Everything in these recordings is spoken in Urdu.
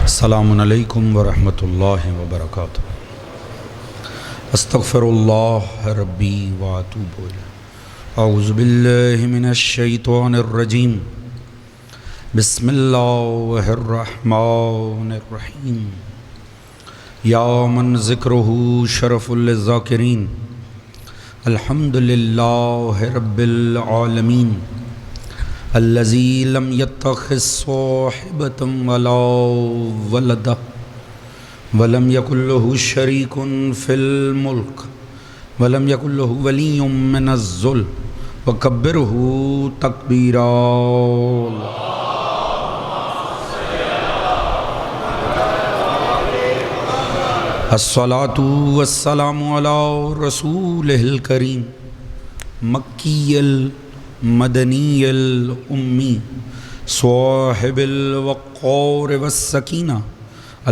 السلام علیکم ورحمۃ اللہ وبرکاتہ۔ استغفر اللہ ربی واتوب الیہ۔ اعوذ باللہ من الشیطان الرجیم۔ بسم اللہ الرحمن الرحیم۔ یا من ذکرہ شرف للذاکرین، الحمد للہ رب العالمین، الذی لم یتخذ صاحبۃ ولا ولدا ولم یکن لہ شریک فی الملک ولم یکن لہ ولی من الذل وکبرہ تکبیرا۔ الصلاۃ والسلام علی رسولہ الکریم، مکی مدنی الامی، صاحب الوقار والسکینہ،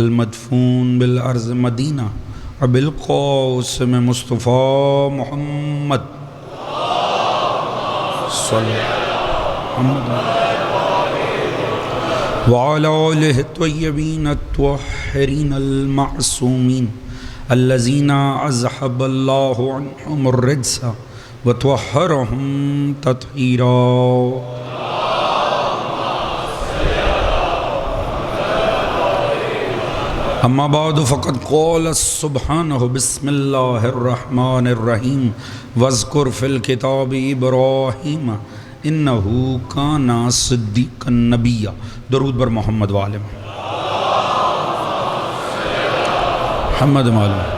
المدفون بالارض مدینہ، ابی القاسم مصطفیٰ محمد صلی وعلی آلہ الطیبین الطاہرین المعصومین، الذین اذھب اللہ عنہم الرجس وطہرہم تطہیرا۔ اما بعد فقد قال سبحانہ بسم اللہ الرحمن الرحیم، واذکر فی الکتاب ابراہیم انہ کان صدیقا نبیا۔ درود بر محمد وآل محمد معلوم۔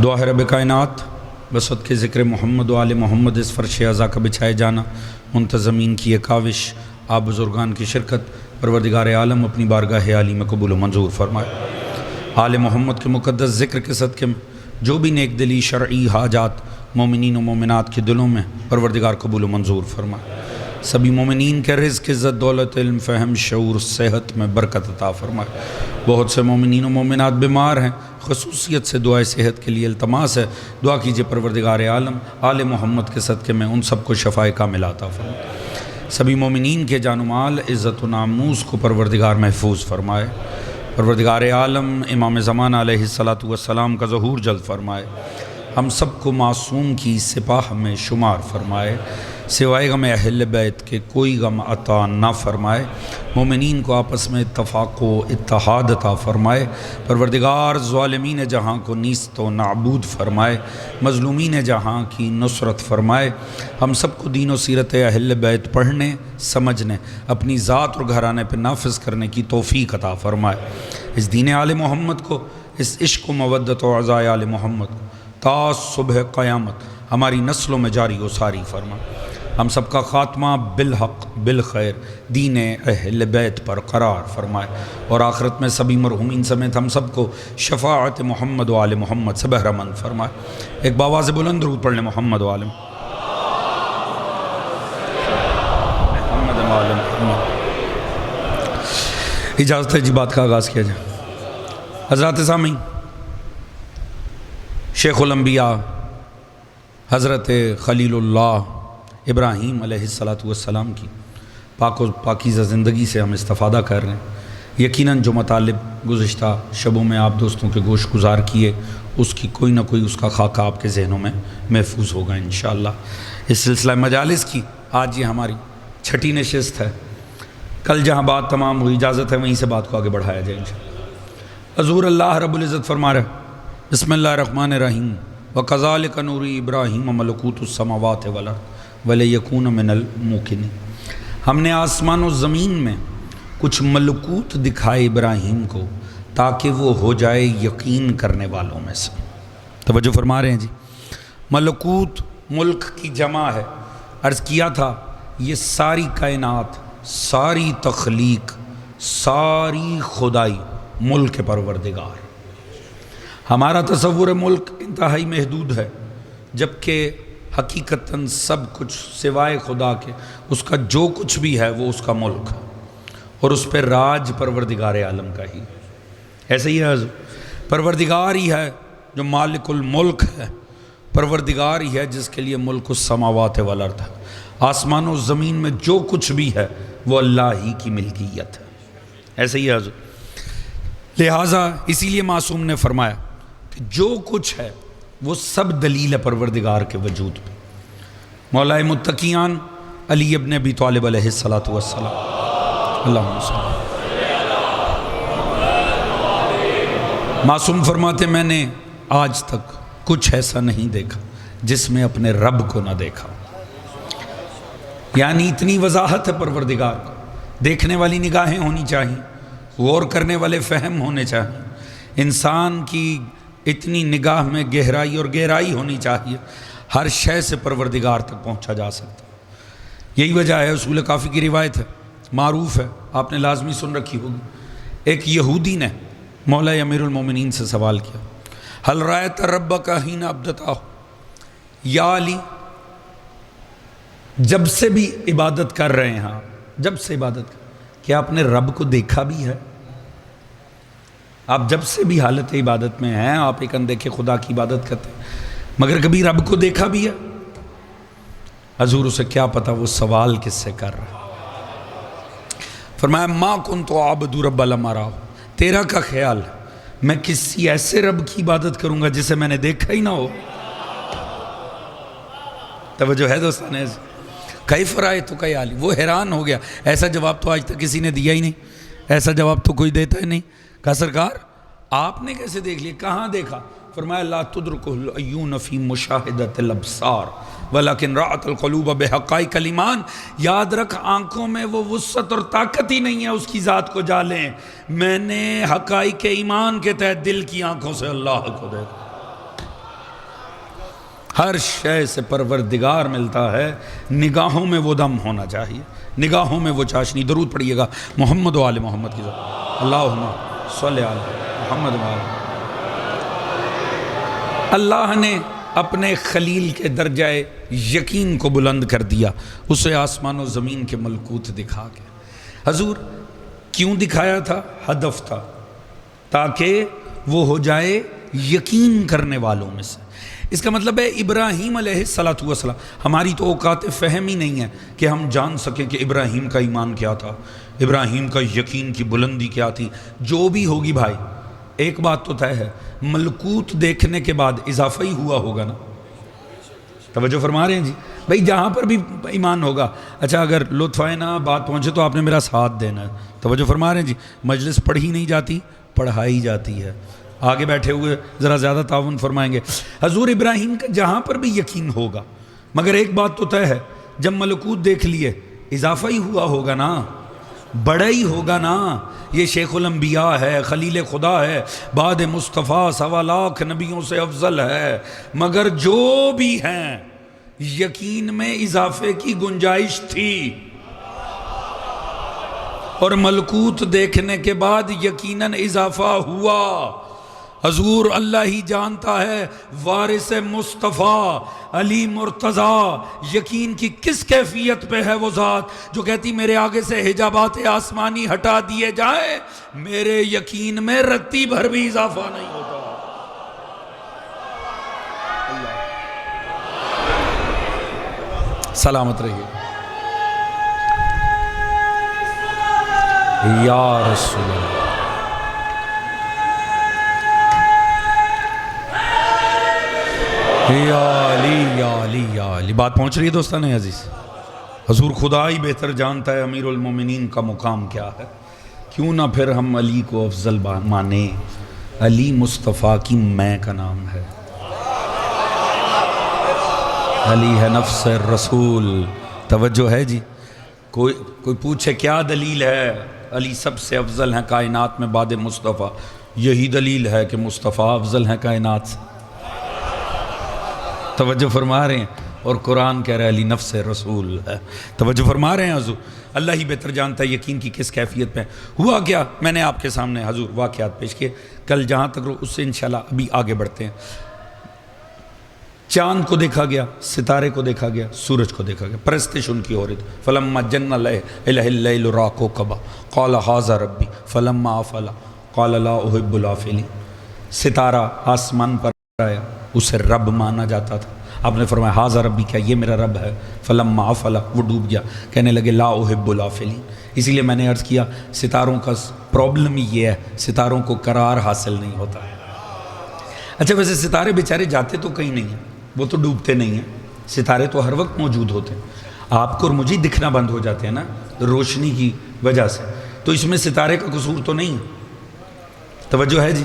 دعا ہے رب کائنات، بسط کے ذکر محمد و آل محمد اس فرش ازا کا بچھائے جانا، منتظمین کی یہ کاوش، آپ بزرگان کی شرکت، پروردگار عالم اپنی بارگاہ عالی میں قبول و منظور فرمائے۔ آل محمد کے مقدس ذکر کے صدقے میں جو بھی نیک دلی شرعی حاجات مومنین و مومنات کے دلوں میں پروردگار قبول و منظور فرمائے۔ سبھی مومنین کے رزق، عزت، دولت، علم، فہم، شعور، صحت میں برکت عطا فرمائے۔ بہت سے مومنین و مومنات بیمار ہیں، خصوصیت سے دعائے صحت کے لیے التماس ہے، دعا کیجئے پروردگار عالم آل محمد کے صدقے میں ان سب کو شفائے کاملہ عطا فرمائے۔ سبھی مومنین کے جان و مال، عزت و ناموس کو پروردگار محفوظ فرمائے۔ پروردگار عالم امام زمان علیہ السلام کا ظہور جلد فرمائے۔ ہم سب کو معصوم کی سپاہ میں شمار فرمائے، سوائے غم اہل بیت کے کوئی غم عطا نہ فرمائے۔ مومنین کو آپس میں اتفاق و اتحاد عطا فرمائے۔ پروردگار ظالمین جہاں کو نیست و نابود فرمائے، مظلومین جہاں کی نصرت فرمائے۔ ہم سب کو دین و سیرت اہل بیت پڑھنے، سمجھنے، اپنی ذات اور گھرانے پہ نافذ کرنے کی توفیق عطا فرمائے۔ اس دین آل محمد کو، اس عشق و مودت و عزائے آل محمد کو تا صبح قیامت ہماری نسلوں میں جاری و ساری فرمائے۔ ہم سب کا خاتمہ بالحق بالخیر دین اہل بیت پر قرار فرمائے، اور آخرت میں سبھی مرحومین سمیت ہم سب کو شفاعت محمد و آل محمد سے بہرہ مند فرمائے۔ ایک باواز بلند درود پڑھ لیں محمد و آل محمد۔ اجازت ہے جی بات کا آغاز کیا جائے۔ حضرات سامعین، شیخ الانبیاء حضرت خلیل اللہ ابراہیم علیہ السلام کی پاک و پاکیزہ زندگی سے ہم استفادہ کر رہے ہیں۔ یقیناً جو مطالب گزشتہ شبوں میں آپ دوستوں کے گوش گزار کیے، اس کی کوئی نہ کوئی اس کا خاکہ آپ کے ذہنوں میں محفوظ ہوگا انشاءاللہ۔ اس سلسلہ مجالس کی آج یہ ہماری چھٹی نشست ہے۔ کل جہاں بات تمام ہوئی، اجازت ہے وہیں سے بات کو آگے بڑھایا جائے انشاءاللہ۔ حضور اللہ رب العزت فرما رہے بسم اللہ الرحمن الرحیم، وَكَذَلِكَ نُورِي إِبْرَاهِيمَ مَلَكُوتُ السَّمَاوَاتِ وَالْأَرْضِ وَلِيَكُونَ مِنَ الْمُوقِنِينَ۔ ہم نے آسمان و زمین میں کچھ ملکوت دکھائے ابراہیم کو تاکہ وہ ہو جائے یقین کرنے والوں میں سے۔ توجہ فرما رہے ہیں جی، ملکوت ملک کی جمع ہے۔ عرض کیا تھا یہ ساری کائنات، ساری تخلیق، ساری خدائی ملک پروردگار۔ ہمارا تصور ملک انتہائی محدود ہے، جبکہ حقیقتاً سب کچھ سوائے خدا کے اس کا جو کچھ بھی ہے وہ اس کا ملک ہے، اور اس پہ راج پروردگار عالم کا ہی۔ ایسے ہی ہے حضور، پروردگار ہی ہے جو مالک الملک ہے، پروردگار ہی ہے جس کے لیے ملک السماوات والارض ہے۔ آسمان و زمین میں جو کچھ بھی ہے وہ اللہ ہی کی ملکیت ہے۔ ایسے ہی حضور. لہٰذا اسی لیے معصوم نے فرمایا کہ جو کچھ ہے وہ سب دلیل ہے پروردگار کے وجود پہ. مولا متقیان علی ابن ابی طالب علیہ الصلاۃ والسلام اللہم صلی. معصوم فرماتے میں نے آج تک کچھ ایسا نہیں دیکھا جس میں اپنے رب کو نہ دیکھا. یعنی اتنی وضاحت ہے پروردگار کو. دیکھنے والی نگاہیں ہونی چاہیے, غور کرنے والے فہم ہونے چاہیے, انسان کی اتنی نگاہ میں گہرائی اور گہرائی ہونی چاہیے, ہر شے سے پروردگار تک پہنچا جا سکتا. یہی وجہ ہے, اصول کافی کی روایت ہے, معروف ہے, آپ نے لازمی سن رکھی ہوگی. ایک یہودی نے مولا امیر المومنین سے سوال کیا, حل رأیت ربک حین عبدتہ, یا علی جب سے بھی عبادت کر رہے ہیں آپ, جب سے عبادت کیا آپ نے رب کو دیکھا بھی ہے؟ آپ جب سے بھی حالت عبادت میں ہیں, آپ ایک اندیکھے خدا کی عبادت کرتے ہیں, مگر کبھی رب کو دیکھا بھی ہے؟ حضور اسے کیا پتا وہ سوال کس سے کر رہا. فرمایا ما کنت اعبد رب لم ارہ, تیرا کا خیال ہے میں کسی ایسے رب کی عبادت کروں گا جسے میں نے دیکھا ہی نہ ہو؟ توجہ ہے دوستان؟ کیف رأیتک یا علی, وہ حیران ہو گیا. ایسا جواب تو آج تک کسی نے دیا ہی نہیں, ایسا جواب تو کوئی دیتا ہی نہیں. کہا سرکار آپ نے کیسے دیکھ لیا, کہاں دیکھا؟ فرمایا لا تدرکہ العیون فی مشاہدۃ الابصار ولکن رأت القلوب بحقائق الایمان. یاد رکھ آنکھوں میں وہ وسعت اور طاقت ہی نہیں ہے اس کی ذات کو جالیں, میں نے حقائق ایمان کے تحت دل کی آنکھوں سے اللہ کو دیکھا. ہر شے سے پروردگار ملتا ہے, نگاہوں میں وہ دم ہونا چاہیے, نگاہوں میں وہ چاشنی. درود پڑھیے گا محمد و آل محمد کی ذات, اللہم صلی علی محمد و آل. اللہ نے اپنے خلیل کے درجہ یقین کو بلند کر دیا, اسے آسمان و زمین کے ملکوت دکھا کے. حضور کیوں دکھایا تھا؟ ہدف تھا تاکہ وہ ہو جائے یقین کرنے والوں میں سے. اس کا مطلب ہے ابراہیم علیہ السلام, ہماری تو اوقات فہم ہی نہیں ہے کہ ہم جان سکیں کہ ابراہیم کا ایمان کیا تھا, ابراہیم کا یقین کی بلندی کیا تھی. جو بھی ہوگی بھائی, ایک بات تو طے ہے, ملکوت دیکھنے کے بعد اضافہ ہی ہوا ہوگا نا. توجہ فرما رہے ہیں جی بھائی؟ جہاں پر بھی ایمان ہوگا. اچھا اگر لطف آئے نا بات پہنچے تو آپ نے میرا ساتھ دینا ہے. توجہ فرما رہے ہیں جی؟ مجلس پڑھی نہیں جاتی, پڑھائی جاتی ہے. آگے بیٹھے ہوئے ذرا زیادہ تعاون فرمائیں گے. حضور ابراہیم کا جہاں پر بھی یقین ہوگا, مگر ایک بات تو طے ہے, جب ملکوت دیکھ لیے اضافہ ہی ہوا ہوگا نا, بڑا ہی ہوگا نا. یہ شیخ الانبیاء ہے, خلیل خدا ہے, بعد مصطفیٰ 1.25 لاکھ نبیوں سے افضل ہے, مگر جو بھی ہیں یقین میں اضافے کی گنجائش تھی, اور ملکوت دیکھنے کے بعد یقیناً اضافہ ہوا. حضور اللہ ہی جانتا ہے وارث مصطفیٰ علی مرتضیٰ یقین کی کس کیفیت پہ ہے وہ ذات جو کہتی میرے آگے سے حجابات آسمانی ہٹا دیے جائے, میرے یقین میں رتی بھر بھی اضافہ نہیں ہوتا. سلامت رہیے یا رسول اللہ. یا علی یا علی یا علی. بات پہنچ رہی ہے دوستان عزیز؟ حضور خدا ہی بہتر جانتا ہے امیر المومنین کا مقام کیا ہے, کیوں نہ پھر ہم علی کو افضل مانیں. علی مصطفیٰ کی میں کا نام ہے, علی ہے نفس رسول. توجہ ہے جی؟ کوئی پوچھے کیا دلیل ہے علی سب سے افضل ہیں کائنات میں بعد مصطفیٰ؟ یہی دلیل ہے کہ مصطفیٰ افضل ہیں کائنات سے. توجہ فرما رہے ہیں؟ اور قرآن کہہ رہا ہے علی نفس رسول ہے. توجہ فرما رہے ہیں حضور؟ اللہ ہی بہتر جانتا ہے یقین کی کس کیفیت میں. ہوا کیا؟ میں نے آپ کے سامنے حضور واقعات پیش کیے, کل جہاں تک اس سے انشاءاللہ ابھی آگے بڑھتے ہیں. چاند کو دیکھا گیا, ستارے کو دیکھا گیا, سورج کو دیکھا گیا, پرستش ان کی ہو رہی تھی. فلما جن الہ اللیل را کوکبا قال ھذا ربی فلما افل قال لا احب الافلین. ستارہ آسمان پر آیا, اسے رب مانا جاتا تھا. آپ نے فرمایا ہاذا ربی، کیا یہ میرا رب ہے؟ فلما افل، وہ ڈوب گیا، کہنے لگے لا احب الافلین۔ اسی لیے میں نے عرض کیا ستاروں کا پرابلم ہی یہ ہے، ستاروں کو قرار حاصل نہیں ہوتا۔ اچھا ویسے ستارے بیچارے جاتے تو کہیں نہیں ہیں، وہ تو ڈوبتے نہیں ہیں، ستارے تو ہر وقت موجود ہوتے ہیں، آپ کو اور مجھے دکھنا بند ہو جاتے ہیں نا روشنی کی وجہ سے، تو اس میں ستارے کا قصور تو نہیں ہے۔ توجہ ہے جی؟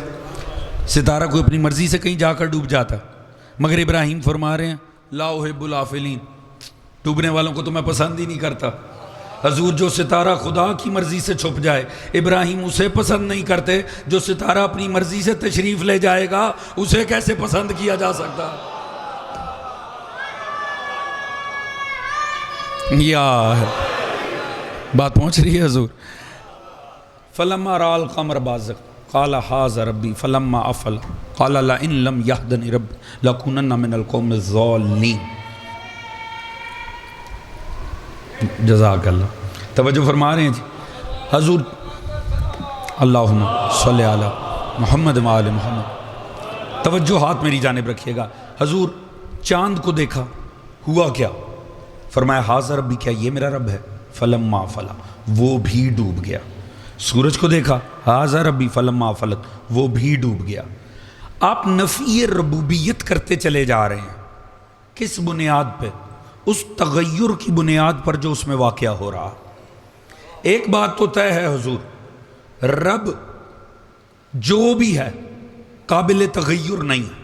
ستارہ کوئی اپنی مرضی سے کہیں جا کر ڈوب جاتا، مگر ابراہیم فرما رہے ہیں لا احب الافلین، ڈوبنے والوں کو تو میں پسند ہی نہیں کرتا۔ حضور جو ستارہ خدا کی مرضی سے چھپ جائے، ابراہیم اسے پسند نہیں کرتے، جو ستارہ اپنی مرضی سے تشریف لے جائے گا اسے کیسے پسند کیا جا سکتا؟ یا بات پہنچ رہی ہے حضور؟ فلما رأى القمر بازغ قال هذا ربي فلما افل قال لئن لم يهدني ربي لأكونن من القوم الضالين۔ جزاک اللہ۔ توجہ فرما رہے ہیں جی حضور، اللہم صلی علی محمد وآل محمد۔ توجہ ہاتھ میری جانب رکھیے گا۔ حضور چاند کو دیکھا، ہوا کیا؟ فرمایا ہاذا ربی، کیا یہ میرا رب ہے؟ فلما افل، وہ بھی ڈوب گیا۔ سورج کو دیکھا، ہاذا ربی فلما افلت، وہ بھی ڈوب گیا۔ آپ نفی ربوبیت کرتے چلے جا رہے ہیں، کس بنیاد پہ؟ اس تغیر کی بنیاد پر جو اس میں واقعہ ہو رہا۔ ایک بات تو طے ہے حضور، رب جو بھی ہے قابل تغیر نہیں ہے،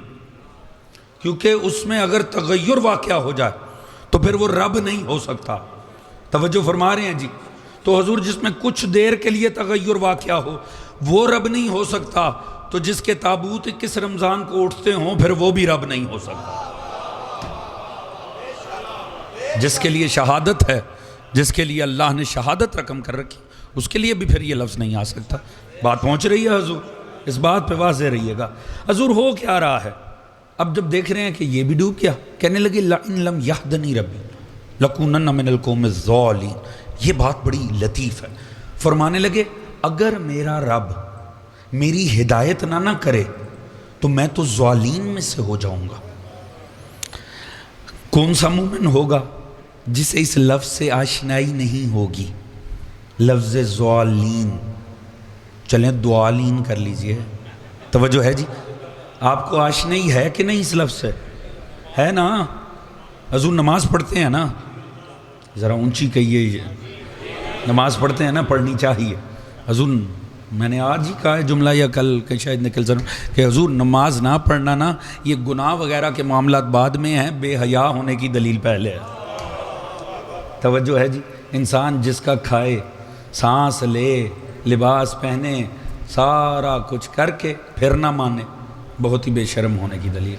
کیونکہ اس میں اگر تغیر واقعہ ہو جائے تو پھر وہ رب نہیں ہو سکتا۔ توجہ فرما رہے ہیں جی؟ تو حضور جس میں کچھ دیر کے لیے تغیر واقعہ ہو وہ رب نہیں ہو سکتا، تو جس کے تابوت کس رمضان کو اٹھتے ہوں پھر وہ بھی رب نہیں ہو سکتا۔ جس کے لیے شہادت ہے، جس کے لیے اللہ نے شہادت رقم کر رکھی، اس کے لیے بھی پھر یہ لفظ نہیں آ سکتا۔ بات پہنچ رہی ہے حضور؟ اس بات پہ واضح رہیے گا۔ حضور ہو کیا رہا ہے؟ اب جب دیکھ رہے ہیں کہ یہ بھی ڈوب گیا، کہنے لگے لئن لم یہدنی ربی لأکونن من القوم الضالین۔ یہ بات بڑی لطیف ہے۔ فرمانے لگے اگر میرا رب میری ہدایت نہ کرے تو میں تو ضالین میں سے ہو جاؤں گا۔ کون سا مومن ہوگا جسے اس لفظ سے آشنائی نہیں ہوگی؟ لفظ ضالین، چلیں دوالین کر لیجئے۔ توجہ ہے جی؟ آپ کو آشنائی ہے کہ نہیں اس لفظ سے؟ ہے نا؟ حضور نماز پڑھتے ہیں نا، ذرا اونچی کہیے، نماز پڑھتے ہیں نا، پڑھنی چاہیے۔ حضور میں نے آج ہی کہا ہے جملہ یا کل کہ شاید نکل ضرور کہ حضور نماز نہ پڑھنا نا یہ گناہ وغیرہ کے معاملات بعد میں ہیں، بے حیا ہونے کی دلیل پہلے ہے۔ توجہ ہے جی؟ انسان جس کا کھائے، سانس لے، لباس پہنے، سارا کچھ کر کے پھر نہ مانے، بہت ہی بے شرم ہونے کی دلیل۔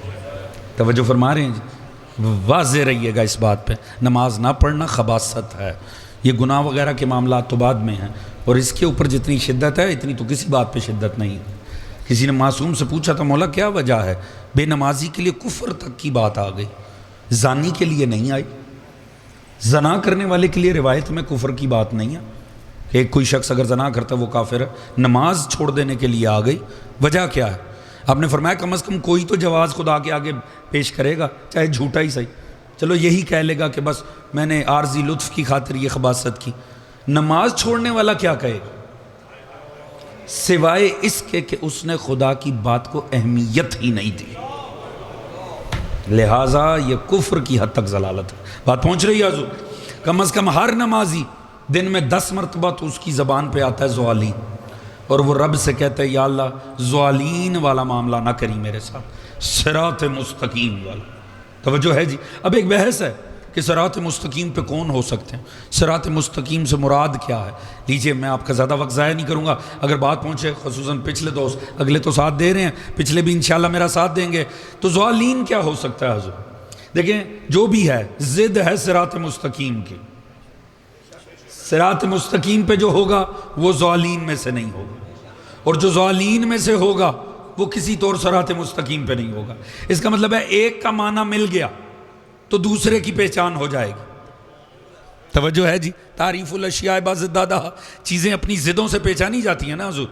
توجہ فرما رہے ہیں جی؟ واضح رہیے گا اس بات پہ، نماز نہ پڑھنا خباثت ہے۔ یہ گناہ وغیرہ کے معاملات تو بعد میں ہیں، اور اس کے اوپر جتنی شدت ہے اتنی تو کسی بات پہ شدت نہیں ہے۔ کسی نے معصوم سے پوچھا تھا مولا کیا وجہ ہے؟ بے نمازی کے لیے کفر تک کی بات آ گئی، زانی کے لیے نہیں آئی، زنا کرنے والے کے لیے روایت میں کفر کی بات نہیں ہے کہ کوئی شخص اگر زنا کرتا وہ کافر ہے، نماز چھوڑ دینے کے لیے آ گئی۔ وجہ کیا ہے؟ آپ نے فرمایا کم از کم کوئی تو جواز خدا کے آگے پیش کرے گا، چاہے جھوٹا ہی صحیح، چلو یہی کہہ لے گا کہ بس میں نے عارضی لطف کی خاطر یہ خباثت کی۔ نماز چھوڑنے والا کیا کہے گا سوائے اس کے کہ اس نے خدا کی بات کو اہمیت ہی نہیں دی، لہٰذا یہ کفر کی حد تک ضلالت ہے۔ بات پہنچ رہی ہے حضور؟ کم از کم ہر نمازی دن میں 10 مرتبہ تو اس کی زبان پہ آتا ہے ضالین، اور وہ رب سے کہتا ہے یا اللہ ضالین والا معاملہ نہ کری میرے ساتھ، صراط مستقیم والا۔ توجہ ہے جی؟ اب ایک بحث ہے کہ صراط مستقیم پہ کون ہو سکتے ہیں، صراط مستقیم سے مراد کیا ہے؟ لیجئے میں آپ کا زیادہ وقت ضائع نہیں کروں گا، اگر بات پہنچے خصوصاً پچھلے دوست اگلے تو ساتھ دے رہے ہیں، پچھلے بھی انشاءاللہ میرا ساتھ دیں گے، تو ضالین کیا ہو سکتا ہے حضور؟ دیکھیں جو بھی ہے ضد ہے صراط مستقیم کی، صراط مستقیم پہ جو ہوگا وہ ضالین میں سے نہیں ہوگا، اور جو ضالین میں سے ہوگا وہ کسی طور صراط مستقیم پہ نہیں ہوگا۔ اس کا مطلب ہے ایک کا معنی مل گیا تو دوسرے کی پہچان ہو جائے گی۔ توجہ ہے جی؟ تعریف الاشیاء باضدادہ، چیزیں اپنی ضدوں سے پہچانی جاتی ہیں نا حضور۔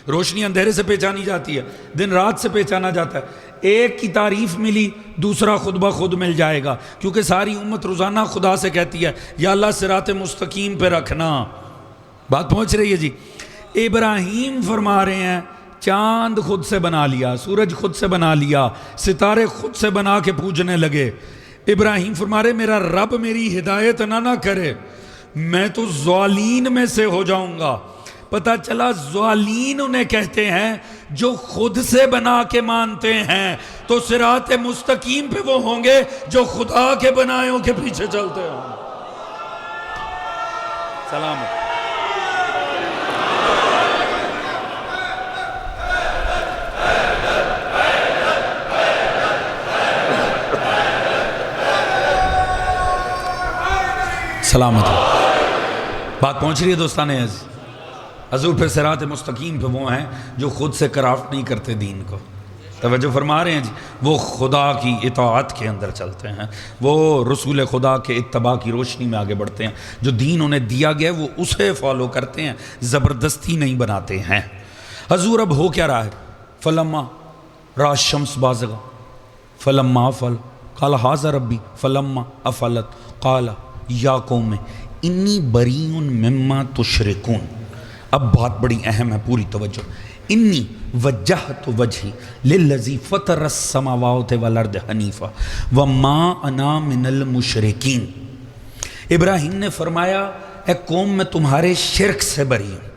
روشنی اندھیرے سے پہچانی جاتی ہے، دن رات سے پہچانا جاتا ہے۔ ایک کی تعریف ملی، دوسرا خود بخود مل جائے گا، کیونکہ ساری امت روزانہ خدا سے کہتی ہے یا اللہ صراط مستقیم پہ رکھنا۔ بات پہنچ رہی ہے جی؟ ابراہیم فرما رہے ہیں چاند خود سے بنا لیا، سورج خود سے بنا لیا، ستارے خود سے بنا کے پوجنے لگے۔ ابراہیم فرما رہے میرا رب میری ہدایت نہ کرے، میں تو ضالین میں سے ہو جاؤں گا۔ پتہ چلا ضالین انہیں کہتے ہیں جو خود سے بنا کے مانتے ہیں، تو صراط مستقیم پہ وہ ہوں گے جو خدا کے بنائوں کے پیچھے چلتے ہیں۔ سلامت۔ سلامت۔ بات پہنچ رہی ہے دوستان عزیز؟ حضور پہ صراط مستقیم پہ وہ ہیں جو خود سے کرافٹ نہیں کرتے دین کو، توجہ فرما رہے ہیں جی؟ وہ خدا کی اطاعت کے اندر چلتے ہیں، وہ رسول خدا کے اتباع کی روشنی میں آگے بڑھتے ہیں، جو دین انہیں دیا گیا وہ اسے فالو کرتے ہیں، زبردستی نہیں بناتے ہیں۔ حضور اب ہو کیا رہا ہے؟ فلما را الشمس بازغا فلما افل قال ھذا ربی فلما افلت قال یا قوم انی بریء مما تشرکون۔ اب بات بڑی اہم ہے، پوری توجہ۔ انی وجہت وجہی للذی فطر السماوات والارض حنیفا وما انا من المشرکین۔ ابراہیم نے فرمایا اے قوم میں تمہارے شرک سے بری ہوں۔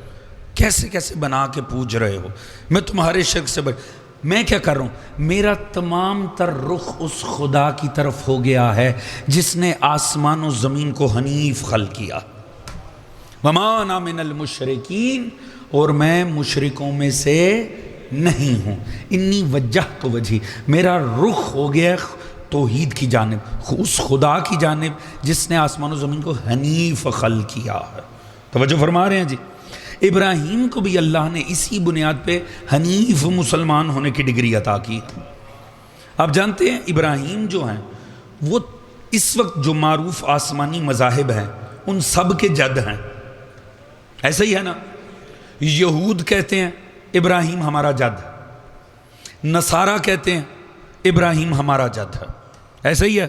کیسے کیسے بنا کے پوج رہے ہو؟ میں تمہارے شرک سے بری، میں کیا کر رہا ہوں؟ میرا تمام تر رخ اس خدا کی طرف ہو گیا ہے جس نے آسمان و زمین کو حنیف خلق کیا۔ وما انا من المشرکین، اور میں مشرکوں میں سے نہیں ہوں۔ انی وجہت وجہی، میرا رخ ہو گیا توحید کی جانب، اس خدا کی جانب جس نے آسمان و زمین کو حنیف خلق کیا ہے۔ توجہ فرما رہے ہیں جی؟ ابراہیم کو بھی اللہ نے اسی بنیاد پہ حنیف مسلمان ہونے کی ڈگری عطا کی۔ آپ جانتے ہیں ابراہیم جو ہیں وہ اس وقت جو معروف آسمانی مذاہب ہیں ان سب کے جد ہیں، ایسا ہی ہے نا؟ یہود کہتے ہیں ابراہیم ہمارا جد ہے، نصارہ کہتے ہیں ابراہیم ہمارا جد ہے، ایسا ہی ہے؟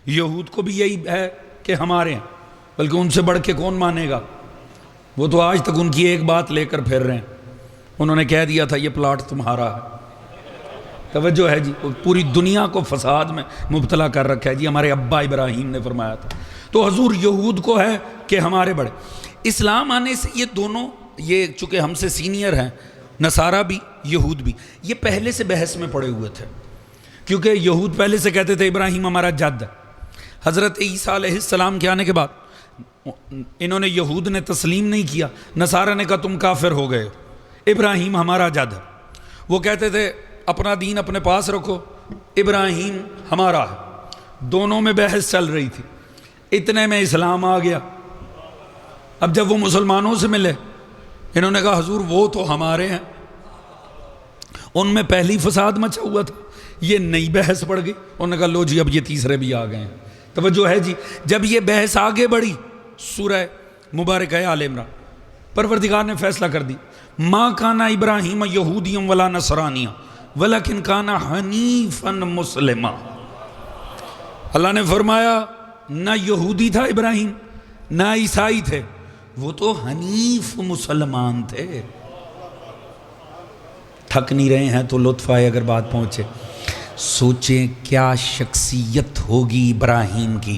یہود کو بھی یہی ہے کہ ہمارے ہیں، بلکہ ان سے بڑھ کے کون مانے گا؟ وہ تو آج تک ان کی ایک بات لے کر پھر رہے ہیں، انہوں نے کہہ دیا تھا یہ پلاٹ تمہارا ہے۔ توجہ ہے جی؟ پوری دنیا کو فساد میں مبتلا کر رکھا ہے جی، ہمارے ابا ابراہیم نے فرمایا تھا۔ تو حضور یہود کو ہے کہ ہمارے بڑے۔ اسلام آنے سے یہ دونوں، یہ چونکہ ہم سے سینئر ہیں، نصارہ بھی یہود بھی، یہ پہلے سے بحث میں پڑے ہوئے تھے، کیونکہ یہود پہلے سے کہتے تھے ابراہیم ہمارا جد ہے۔ حضرت عیسیٰ علیہ السلام کے آنے کے بعد انہوں نے، یہود نے تسلیم نہیں کیا، نصارہ نے کہا تم کافر ہو گئے، ابراہیم ہمارا جد ہے۔ وہ کہتے تھے اپنا دین اپنے پاس رکھو، ابراہیم ہمارا ہے، دونوں میں بحث چل رہی تھی۔ اتنے میں اسلام آ گیا۔ اب جب وہ مسلمانوں سے ملے، انہوں نے کہا حضور وہ تو ہمارے ہیں، ان میں پہلی فساد مچا ہوا تھا، یہ نئی بحث پڑ گئی، انہوں نے کہا لو جی اب یہ تیسرے بھی آ گئے ہیں۔ توجہ ہے جی؟ جب یہ بحث آگے بڑھی، سورہ مبارکہ آل عمران، پروردگار نے فیصلہ کر دی ما کان ابراہیم یہودیا ولا نصرانیا ولکن کان حنیفا مسلما۔ اللہ نے فرمایا نہ یہودی تھا ابراہیم نہ عیسائی تھے، وہ تو حنیف مسلمان تھے۔ تھک نہیں رہے ہیں تو لطف آئے اگر بات پہنچے۔ سوچیں کیا شخصیت ہوگی ابراہیم کی۔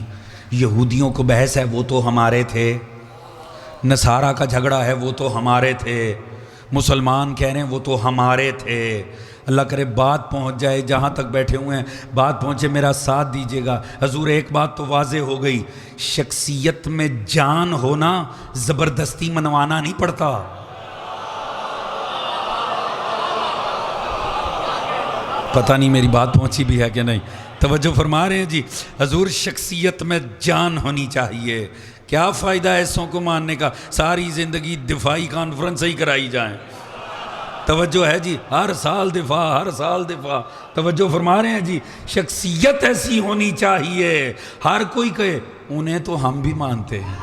یہودیوں کو بحث ہے وہ تو ہمارے تھے، نصارہ کا جھگڑا ہے وہ تو ہمارے تھے، مسلمان کہہ رہے ہیں وہ تو ہمارے تھے۔ اللہ کرے بات پہنچ جائے، جہاں تک بیٹھے ہوئے ہیں بات پہنچے، میرا ساتھ دیجیے گا۔ حضور ایک بات تو واضح ہو گئی، شخصیت میں جان ہونا زبردستی منوانا نہیں پڑتا۔ پتہ نہیں میری بات پہنچی بھی ہے کہ نہیں؟ توجہ فرما رہے ہیں جی؟ حضور شخصیت میں جان ہونی چاہیے۔ کیا فائدہ ایسوں کو ماننے کا، ساری زندگی دفاعی کانفرنس ہی کرائی جائیں۔ توجہ ہے جی؟ ہر سال دفاع، ہر سال دفاع۔ توجہ فرما رہے ہیں جی؟ شخصیت ایسی ہونی چاہیے، ہر کوئی کہے انہیں تو ہم بھی مانتے ہیں۔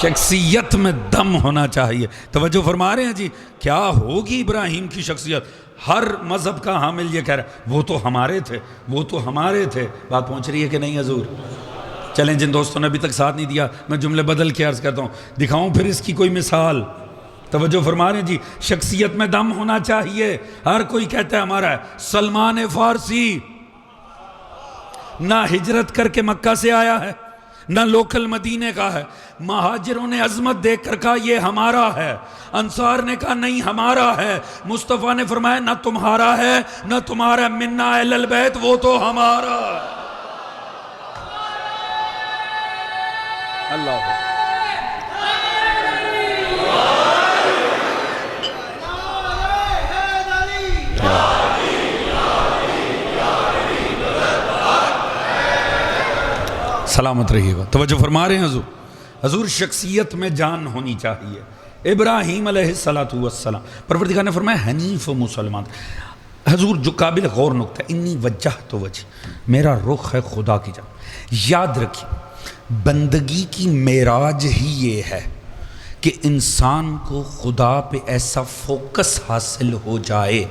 شخصیت میں دم ہونا چاہیے. توجہ فرما رہے ہیں جی. کیا ہوگی ابراہیم کی شخصیت؟ ہر مذہب کا حامل یہ کہہ رہا ہے وہ تو ہمارے تھے، وہ تو ہمارے تھے. بات پہنچ رہی ہے کہ نہیں حضور؟ چلیں جن دوستوں نے ابھی تک ساتھ نہیں دیا میں جملے بدل کے عرض کرتا ہوں، دکھاؤں پھر اس کی کوئی مثال. توجہ فرما رہے ہیں جی. شخصیت میں دم ہونا چاہیے. ہر کوئی کہتا ہے ہمارا ہے. سلمان فارسی نہ ہجرت کر کے مکہ سے آیا ہے، نہ لوکل مدینے کا ہے. مہاجروں نے عظمت دیکھ کر کہا یہ ہمارا ہے، انصار نے کہا نہیں ہمارا ہے. مصطفیٰ نے فرمایا نہ تمہارا ہے نہ تمہارا، منا اہل البیت، وہ تو ہمارا. اللہ سلامت رہیے گا. توجہ فرما رہے ہیں حضور. حضور شخصیت میں جان ہونی چاہیے. ابراہیم علیہ السلام پروردگار نے فرمایا حنیف و مسلمان. حضور جو قابل غور نکتہ ہے، انی وجہت وجہ، میرا رخ ہے خدا کی جانب. یاد رکھیے بندگی کی معراج ہی یہ ہے کہ انسان کو خدا پہ ایسا فوکس حاصل ہو جائے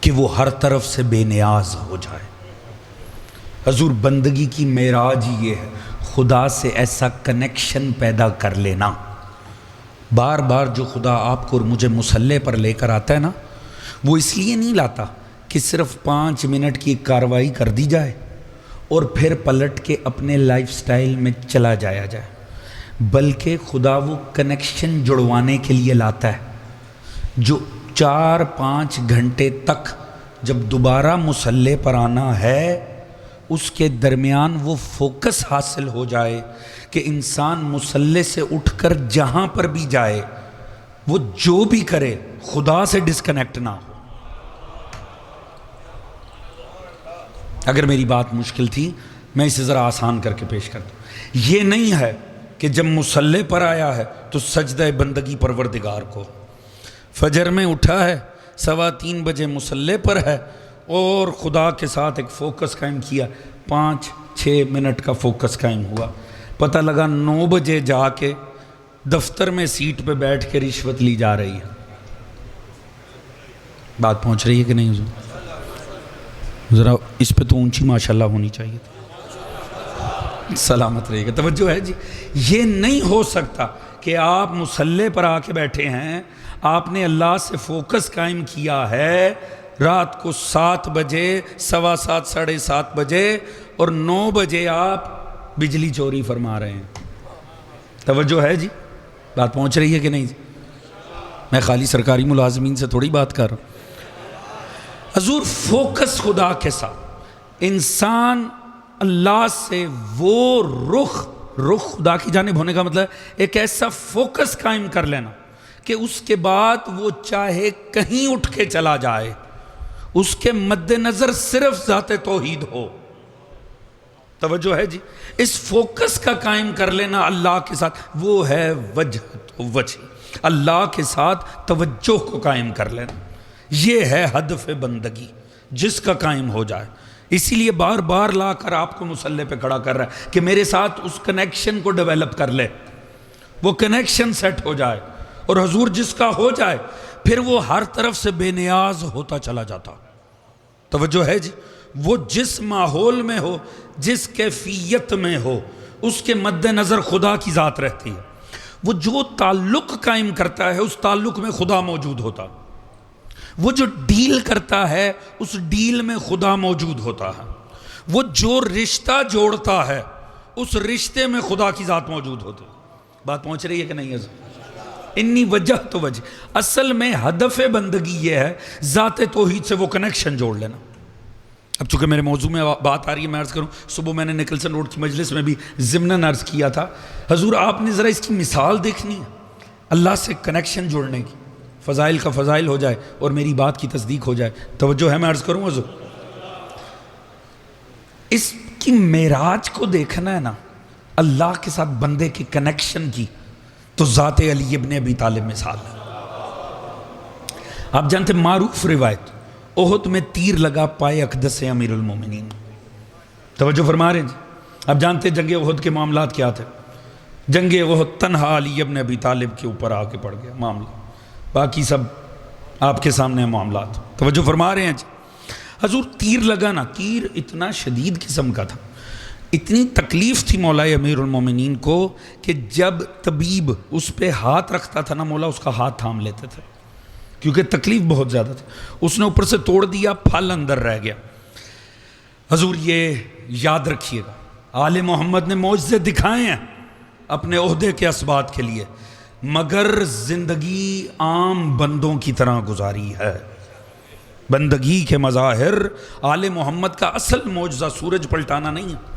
کہ وہ ہر طرف سے بے نیاز ہو جائے. حضور بندگی کی معراج یہ ہے خدا سے ایسا کنیکشن پیدا کر لینا. بار بار جو خدا آپ کو اور مجھے مصلی پر لے کر آتا ہے نا، وہ اس لیے نہیں لاتا کہ صرف 5 منٹ کی کاروائی کر دی جائے اور پھر پلٹ کے اپنے لائف سٹائل میں چلا جایا جائے، بلکہ خدا وہ کنیکشن جڑوانے کے لیے لاتا ہے جو 4-5 گھنٹے تک جب دوبارہ مصلی پر آنا ہے اس کے درمیان وہ فوکس حاصل ہو جائے کہ انسان مصلی سے اٹھ کر جہاں پر بھی جائے وہ جو بھی کرے خدا سے ڈسکنیکٹ نہ ہو. اگر میری بات مشکل تھی میں اسے ذرا آسان کر کے پیش کرتا ہوں. یہ نہیں ہے کہ جب مصلی پر آیا ہے تو سجدہ بندگی پروردگار کو، فجر میں اٹھا ہے 3:15 بجے مصلی پر ہے اور خدا کے ساتھ ایک فوکس قائم کیا، 5-6 منٹ کا فوکس قائم ہوا، پتہ لگا 9 بجے جا کے دفتر میں سیٹ پہ بیٹھ کے رشوت لی جا رہی ہے. بات پہنچ رہی ہے کہ نہیں حضور؟ ذرا اس پہ تو اونچی ماشاءاللہ ہونی چاہیے تھی. سلامت رہیے گا. توجہ ہے جی. یہ نہیں ہو سکتا کہ آپ مصلی پر آ کے بیٹھے ہیں، آپ نے اللہ سے فوکس قائم کیا ہے رات کو 7 بجے، 7:15 7:30 بجے اور 9 بجے آپ بجلی چوری فرما رہے ہیں. توجہ ہے جی؟ بات پہنچ رہی ہے کہ نہیں جی؟ میں خالی سرکاری ملازمین سے تھوڑی بات کر رہا ہوں. حضور فوکس خدا کے ساتھ انسان اللہ سے وہ رخ خدا کی جانب ہونے کا مطلب ایک ایسا فوکس قائم کر لینا کہ اس کے بعد وہ چاہے کہیں اٹھ کے چلا جائے اس کے مد نظر صرف ذات توحید ہو. توجہ ہے جی؟ اس فوکس کا قائم کر لینا اللہ کے ساتھ، وہ ہے وجہ، اللہ کے ساتھ توجہ کو قائم کر لینا. یہ ہے ہدف بندگی جس کا قائم ہو جائے. اسی لیے بار بار لا کر آپ کو مصلی پہ کھڑا کر رہا ہے کہ میرے ساتھ اس کنیکشن کو ڈیولپ کر لے، وہ کنیکشن سیٹ ہو جائے. اور حضور جس کا ہو جائے پھر وہ ہر طرف سے بے نیاز ہوتا چلا جاتا. توجہ ہے جی؟ وہ جس ماحول میں ہو، جس کیفیت میں ہو، اس کے مد نظر خدا کی ذات رہتی ہے. وہ جو تعلق قائم کرتا ہے اس تعلق میں خدا موجود ہوتا، وہ جو ڈیل کرتا ہے اس ڈیل میں خدا موجود ہوتا ہے، وہ جو رشتہ جوڑتا ہے اس رشتے میں خدا کی ذات موجود ہوتی ہے. بات پہنچ رہی ہے کہ نہیں ہے؟ انی وجہ تو وجہ. اصل میں ہدف بندگی یہ ہے ذات توحید سے وہ کنیکشن جوڑ لینا. اب چونکہ میرے موضوع میں بات آ رہی ہے میں عرض کروں، صبح میں نے نکلسن روڈ کی مجلس میں بھی ضمناً عرض کیا تھا، حضور آپ نے ذرا اس کی مثال دیکھنی ہے اللہ سے کنیکشن جوڑنے کی، فضائل کا فضائل ہو جائے اور میری بات کی تصدیق ہو جائے. توجہ ہے میں عرض کروں حضور؟ اس کی معراج کو دیکھنا ہے نا اللہ کے ساتھ بندے کے کنیکشن کی، تو ذات علی ابن ابی طالب مثال ہے. آپ جانتے معروف روایت، احد میں تیر لگا پائے اقدس امیر المومنین. توجہ فرما رہے ہیں جی؟ آپ جانتے جنگ احد کے معاملات کیا تھے؟ جنگ احد تنہا علی ابن ابی طالب کے اوپر آ کے پڑ گیا معاملہ، باقی سب آپ کے سامنے معاملات۔ توجہ فرما رہے ہیں جی؟ حضور تیر لگا نا، تیر اتنا شدید قسم کا تھا، اتنی تکلیف تھی مولا امیر المومنین کو کہ جب طبیب اس پہ ہاتھ رکھتا تھا نا، مولا اس کا ہاتھ تھام لیتے تھے کیونکہ تکلیف بہت زیادہ تھی۔ اس نے اوپر سے توڑ دیا، پھل اندر رہ گیا۔ حضور یہ یاد رکھیے گا، آل محمد نے معجزے دکھائے ہیں اپنے عہدے کے اثبات کے لیے، مگر زندگی عام بندوں کی طرح گزاری ہے۔ بندگی کے مظاہر، آل محمد کا اصل معجزہ سورج پلٹانا نہیں ہے،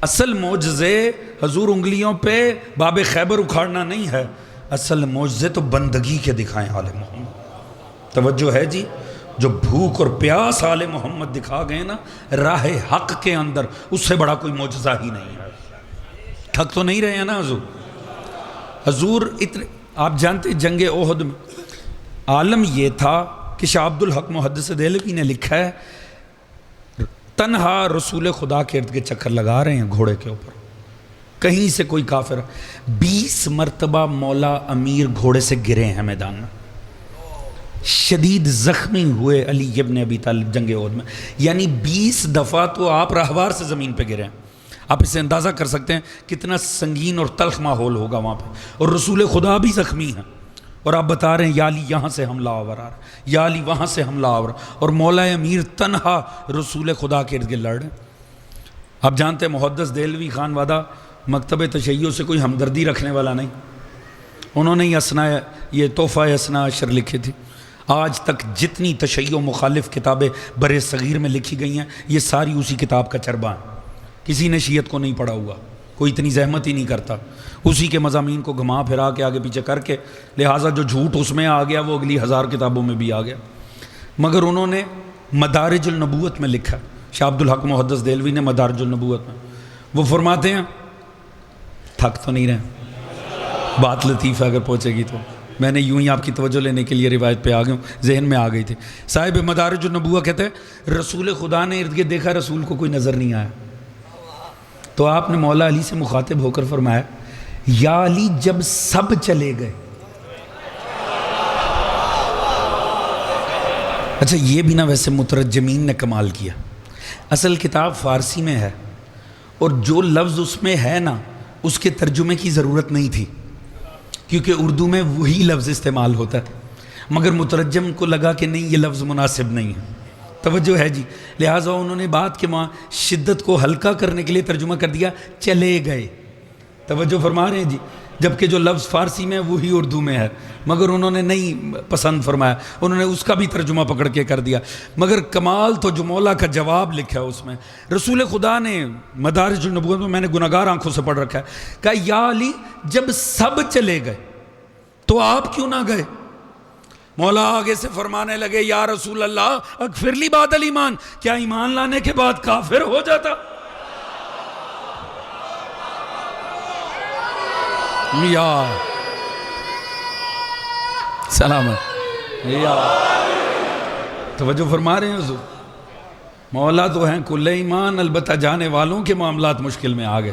اصل معجزے حضور انگلیوں پہ باب خیبر اکھاڑنا نہیں ہے، اصل معجزے تو بندگی کے دکھائیں آل محمد۔ توجہ ہے جی؟ جو بھوک اور پیاس آل محمد دکھا گئے نا راہ حق کے اندر، اس سے بڑا کوئی معجزہ ہی نہیں ہے۔ تھک تو نہیں رہے ہیں نا حضور؟ حضور آپ جانتے جنگ احد میں عالم یہ تھا کہ شاہ عبد الحق محدث دہلوی نے لکھا ہے، تنہا رسول خدا کے ارد کے چکر لگا رہے ہیں گھوڑے کے اوپر، کہیں سے کوئی کافر 20 مرتبہ مولا امیر گھوڑے سے گرے ہیں میدان میں، شدید زخمی ہوئے علی ابن ابی طالب جنگ احد میں، یعنی 20 دفعہ تو آپ راہوار سے زمین پہ گرے ہیں۔ آپ اسے اندازہ کر سکتے ہیں کتنا سنگین اور تلخ ماحول ہوگا وہاں پہ، اور رسول خدا بھی زخمی ہیں، اور آپ بتا رہے ہیں یا علی یہاں سے حملہ آور آ رہا ہے، یا علی وہاں سے حملہ آور، اور مولا امیر تنہا رسول خدا کے ارد گرد لڑ رہے ہیں۔ آپ جانتے ہیں محدث دہلوی خان وادہ مکتب تشیع سے کوئی ہمدردی رکھنے والا نہیں، انہوں نے یہ تحفہ اثنا عشر لکھے تھے۔ آج تک جتنی تشیع مخالف کتابیں بر صغیر میں لکھی گئی ہیں یہ ساری اسی کتاب کا چربہ ہے، کسی نے شیعت کو نہیں پڑھا ہوا، کوئی اتنی زحمت ہی نہیں کرتا، اسی کے مضامین کو گھما پھرا کے آگے پیچھے کر کے، لہٰذا جو جھوٹ اس میں آ گیا وہ اگلی 1000 کتابوں میں بھی آ گیا۔ مگر انہوں نے مدارج النبوت میں لکھا، شاہ عبد الحق محدث دہلوی نے مدارج النبوت میں، وہ فرماتے ہیں، تھک تو نہیں رہے، بات لطیفہ اگر پہنچے گی تو، میں نے یوں ہی آپ کی توجہ لینے کے لیے روایت پہ آ گیا ہوں، ذہن میں آ گئی تھی۔ صاحب مدارج النبوت کہتے ہیں رسول خدا نے ارد گرد دیکھا، رسول کو کوئی نظر نہیں آیا، تو آپ نے مولا علی سے مخاطب ہو کر فرمایا، یا علی جب سب چلے گئے۔ اچھا یہ بھی نا ویسے مترجمین نے کمال کیا، اصل کتاب فارسی میں ہے اور جو لفظ اس میں ہے نا اس کے ترجمے کی ضرورت نہیں تھی کیونکہ اردو میں وہی لفظ استعمال ہوتا ہے، مگر مترجم کو لگا کہ نہیں یہ لفظ مناسب نہیں ہے، توجہ ہے جی، لہٰذا انہوں نے بات کے شدت کو ہلکا کرنے کے لیے ترجمہ کر دیا چلے گئے، توجہ فرما رہے ہیں جی، جبکہ جو لفظ فارسی میں وہی اردو میں ہے، مگر انہوں نے نہیں پسند فرمایا، انہوں نے اس کا بھی ترجمہ پکڑ کے کر دیا۔ مگر کمال تو جو مولا کا جواب لکھا ہے اس میں، رسول خدا نے مدارج النبوت میں نے گناہگار آنکھوں سے پڑھ رکھا ہے، کہا یا علی جب سب چلے گئے تو آپ کیوں نہ گئے؟ مولا آگے سے فرمانے لگے یا رسول اللہ اغفر لی بعد الایمان، کیا ایمان لانے کے بعد کافر ہو جاتا؟ یا سلام یا توجہ فرما رہے ہیں حضور، مولا تو ہیں کل ایمان، البتہ جانے والوں کے معاملات مشکل میں آ گئے،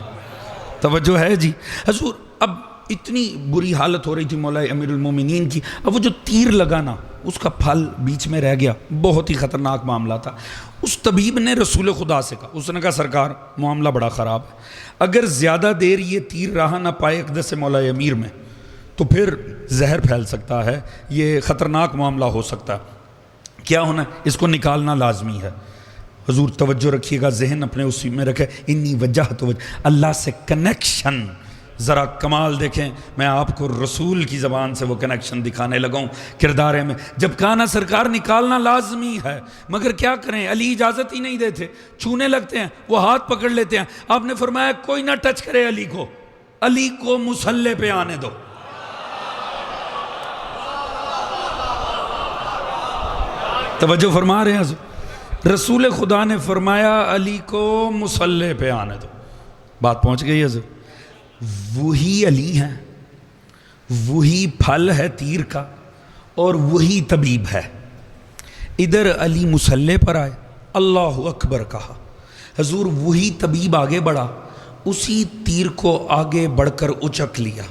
توجہ ہے جی حضور۔ اب اتنی بری حالت ہو رہی تھی مولا امیر المومنین کی، اب وہ جو تیر لگانا اس کا پھل بیچ میں رہ گیا، بہت ہی خطرناک معاملہ تھا۔ اس طبیب نے رسول خدا سے کہا، اس نے کہا سرکار معاملہ بڑا خراب ہے، اگر زیادہ دیر یہ تیر رہا نہ پائے اقدس مولا امیر میں تو پھر زہر پھیل سکتا ہے، یہ خطرناک معاملہ ہو سکتا ہے، کیا ہونا اس کو نکالنا لازمی ہے۔ حضور توجہ رکھیے گا، ذہن اپنے اسی میں رکھے، انی وجہ توجہ، اللہ سے کنیکشن، ذرا کمال دیکھیں، میں آپ کو رسول کی زبان سے وہ کنیکشن دکھانے لگا ہوں کردار میں۔ جب کہا نا سرکار نکالنا لازمی ہے، مگر کیا کریں، علی اجازت ہی نہیں دیتے، چھونے لگتے ہیں، وہ ہاتھ پکڑ لیتے ہیں، آپ نے فرمایا کوئی نہ ٹچ کرے علی کو مصلی پہ آنے دو۔ توجہ فرما رہے ہیں حضور، رسول خدا نے فرمایا علی کو مصلی پہ آنے دو، بات پہنچ گئی حضور۔ وہی علی ہیں، وہی پھل ہے تیر کا، اور وہی طبیب ہے۔ ادھر علی مصلی پر آئے، اللہ اکبر کہا، حضور وہی طبیب آگے بڑھا اسی تیر کو آگے بڑھ کر اچک لیا،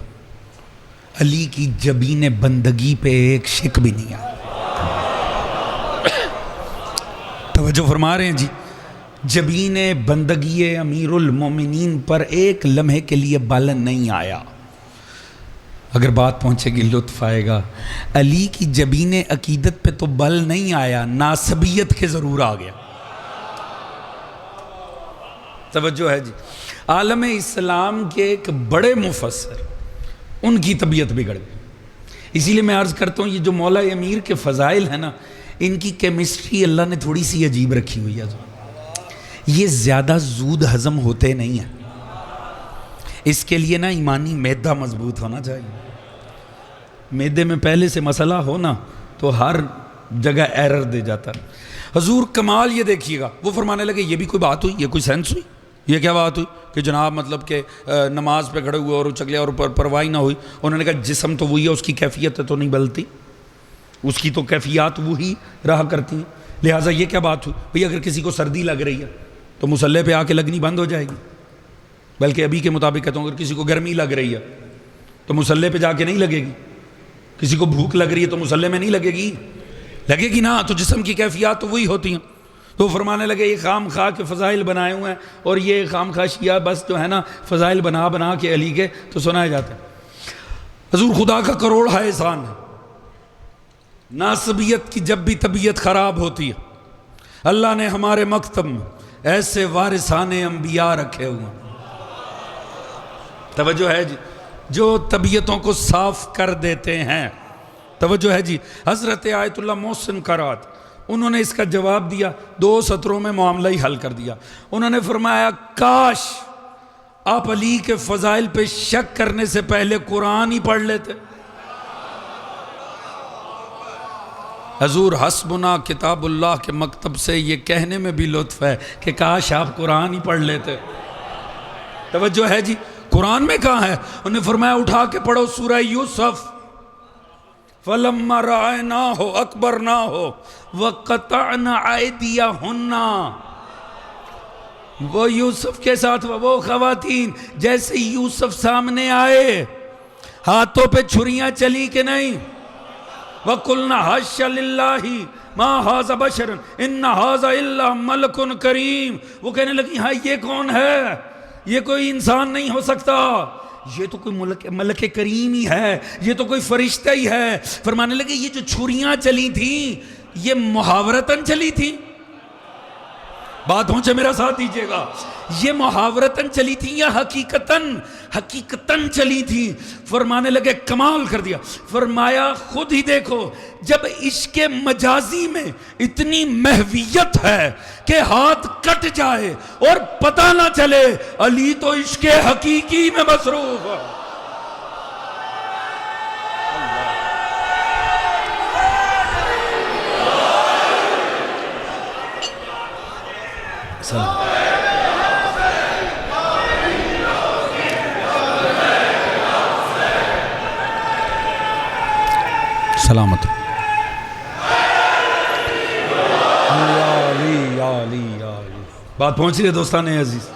علی کی جبین بندگی پہ ایک شک بھی نہیں آیا۔ توجہ فرما رہے ہیں جی، جبین بندگی امیر المومنین پر ایک لمحے کے لیے بال نہیں آیا۔ اگر بات پہنچے گی لطف آئے گا۔ علی کی جبین عقیدت پہ تو بل نہیں آیا، ناسبیت کے ضرور آ گیا۔ توجہ ہے جی، عالم اسلام کے ایک بڑے مفسر، ان کی طبیعت بگڑ گئی۔ اسی لیے میں عرض کرتا ہوں یہ جو مولا امیر کے فضائل ہیں نا، ان کی کیمسٹری اللہ نے تھوڑی سی عجیب رکھی ہوئی ہے۔ یہ زیادہ زود ہضم ہوتے نہیں ہیں، اس کے لیے نا ایمانی معدہ مضبوط ہونا چاہیے۔ معدے میں پہلے سے مسئلہ ہونا تو ہر جگہ ایرر دے جاتا ہے۔ حضور کمال یہ دیکھیے گا، وہ فرمانے لگے یہ بھی کوئی بات ہوئی، یہ کوئی سینس ہوئی، یہ کیا بات ہوئی کہ جناب مطلب کہ نماز پہ کھڑے ہوئے اور اچک لیا اور پرواہ نہ ہوئی۔ انہوں نے کہا جسم تو وہی ہے، اس کی کیفیت تو نہیں بدلتی، اس کی تو کیفیات وہی رہا کرتی ہیں، لہٰذا یہ کیا بات ہوئی بھئی؟ اگر کسی کو سردی لگ رہی ہے تو مصلے پہ آ کے لگنی بند ہو جائے گی، بلکہ ابھی کے مطابق کہتا ہوں اگر کسی کو گرمی لگ رہی ہے تو مصلے پہ جا کے نہیں لگے گی، کسی کو بھوک لگ رہی ہے تو مصلے میں نہیں لگے گی، لگے گی نا، تو جسم کی کیفیات تو وہی ہوتی ہیں۔ تو فرمانے لگے یہ خام خواہ کے فضائل بنائے ہوئے ہیں، اور یہ خام خواہ شیعہ بس جو ہے نا فضائل بنا بنا کے علی کے تو سنائے جاتے ہیں۔ حضور خدا کا کروڑ ہے احسان ہے، ناسبیت کی جب بھی طبیعت خراب ہوتی ہے اللہ نے ہمارے مکتب میں ایسے وارثان انبیاء رکھے ہوئے ہیں، توجہ ہے جی، جو طبیعتوں کو صاف کر دیتے ہیں۔ توجہ ہے جی، حضرت آیت اللہ محسن کرات انہوں نے اس کا جواب دیا، 2 سطروں میں معاملہ ہی حل کر دیا۔ انہوں نے فرمایا کاش آپ علی کے فضائل پہ شک کرنے سے پہلے قرآن ہی پڑھ لیتے۔ حضور حسبنا کتاب اللہ کے مکتب سے یہ کہنے میں بھی لطف ہے کہ کاش آپ قرآن ہی پڑھ لیتے۔ توجہ ہے جی، قرآن میں کہاں ہے؟ انہوں نے فرمایا اٹھا کے پڑھو سورہ یوسف، فَلَمَّا رَأَيْنَاهُ أَكْبَرْنَاهُ وَقَطَعْنَا أَيْدِيَهُنَّ۔ وہ یوسف کے ساتھ وہ خواتین جیسے یوسف سامنے آئے ہاتھوں پہ چھریاں چلی کہ نہیں، وَقُلْنَا حَاشَ لِلَّهِ مَا هَذَا بَشَرٌ إِنَّ هَذَا إِلَّا مَلَكٌ کریم۔ وہ کہنے لگی ہاں یہ کون ہے؟ یہ کوئی انسان نہیں ہو سکتا، یہ تو کوئی ملک کریم ہی ہے، یہ تو کوئی فرشتہ ہی ہے۔ فرمانے لگے یہ جو چھریاں چلی تھیں یہ محاورتاً چلی تھیں، بات پہنچے میرا ساتھ دیجیے گا، یہ محاورتاً چلی تھیں یا حقیقتاً چلی تھیں؟ فرمانے لگے کمال کر دیا، فرمایا خود ہی دیکھو جب عشق مجازی میں اتنی محویت ہے کہ ہاتھ کٹ جائے اور پتہ نہ چلے، علی تو عشق حقیقی میں مصروف ہے۔ سلامت بات پہنچ رہی ہے دوستان عزیز۔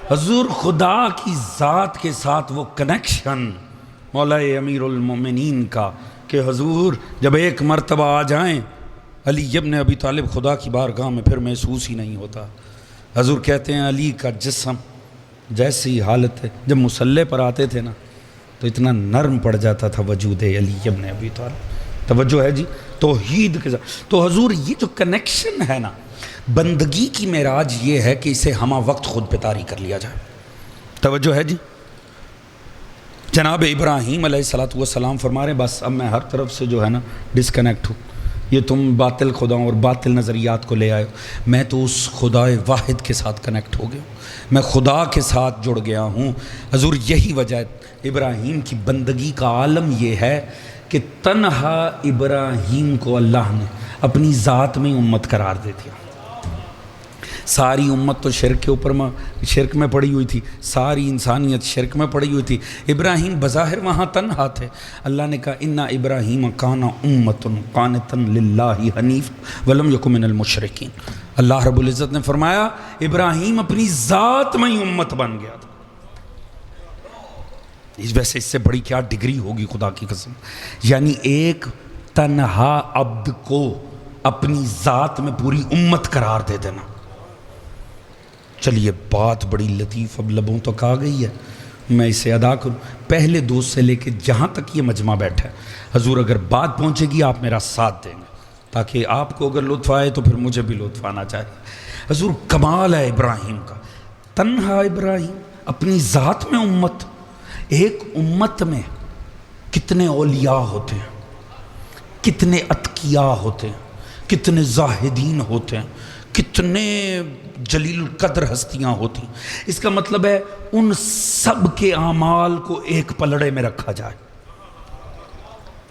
حضور خدا کی ذات کے ساتھ وہ کنیکشن مولا امیر المومنین کا کہ حضور جب ایک مرتبہ آ جائیں علی ابن ابی طالب خدا کی بارگاہ میں پھر محسوس ہی نہیں ہوتا۔ حضور کہتے ہیں علی کا جسم جیسی حالت ہے جب مصلے پر آتے تھے نا تو اتنا نرم پڑ جاتا تھا وجود علی ابن ابی طالب۔ توجہ ہے جی، توحید کے ساتھ تو حضور یہ جو کنیکشن ہے نا، بندگی کی معراج یہ ہے کہ اسے ہمہ وقت خود پہ طاری کر لیا جائے۔ توجہ ہے جی، جناب ابراہیم علیہ السلام فرما رہے ہیں بس اب میں ہر طرف سے جو ہے نا ڈسکنیکٹ ہوں، یہ تم باطل خداؤں اور باطل نظریات کو لے آئے ہو، میں تو اس خدا واحد کے ساتھ کنیکٹ ہو گیا ہوں، میں خدا کے ساتھ جڑ گیا ہوں۔ حضور یہی وجہ ہے ابراہیم کی بندگی کا عالم یہ ہے کہ تنہا ابراہیم کو اللہ نے اپنی ذات میں امت قرار دے دیا۔ ساری امت تو شرک میں پڑی ہوئی تھی، ساری انسانیت شرک میں پڑی ہوئی تھی، ابراہیم بظاہر وہاں تنہا تھے۔ اللہ نے کہا اِنَّ ابراہیم کان امۃ قانتا للہ حنیف ولم یک من المشرکین۔ اللہ رب العزت نے فرمایا ابراہیم اپنی ذات میں ہی امت بن گیا تھا. ویسے اس سے بڑی کیا ڈگری ہوگی خدا کی قسم. یعنی ایک تنہا عبد کو اپنی ذات میں پوری امت قرار دے دینا. چلیے بات بڑی لطیف اب لبوں تک آ گئی ہے، میں اسے ادا کروں. پہلے دوست سے لے کے جہاں تک یہ مجمع بیٹھا ہے، حضور اگر بات پہنچے گی آپ میرا ساتھ دیں گے تاکہ آپ کو اگر لطف آئے تو پھر مجھے بھی لطف آنا چاہیے. حضور کمال ہے ابراہیم کا، تنہا ابراہیم اپنی ذات میں امت. ایک امت میں کتنے اولیاء ہوتے ہیں، کتنے اتقیاء ہوتے ہیں، کتنے زاہدین ہوتے ہیں، کتنے جلیل القدر ہستیاں ہوتی ہیں. اس کا مطلب ہے ان سب کے اعمال کو ایک پلڑے میں رکھا جائے.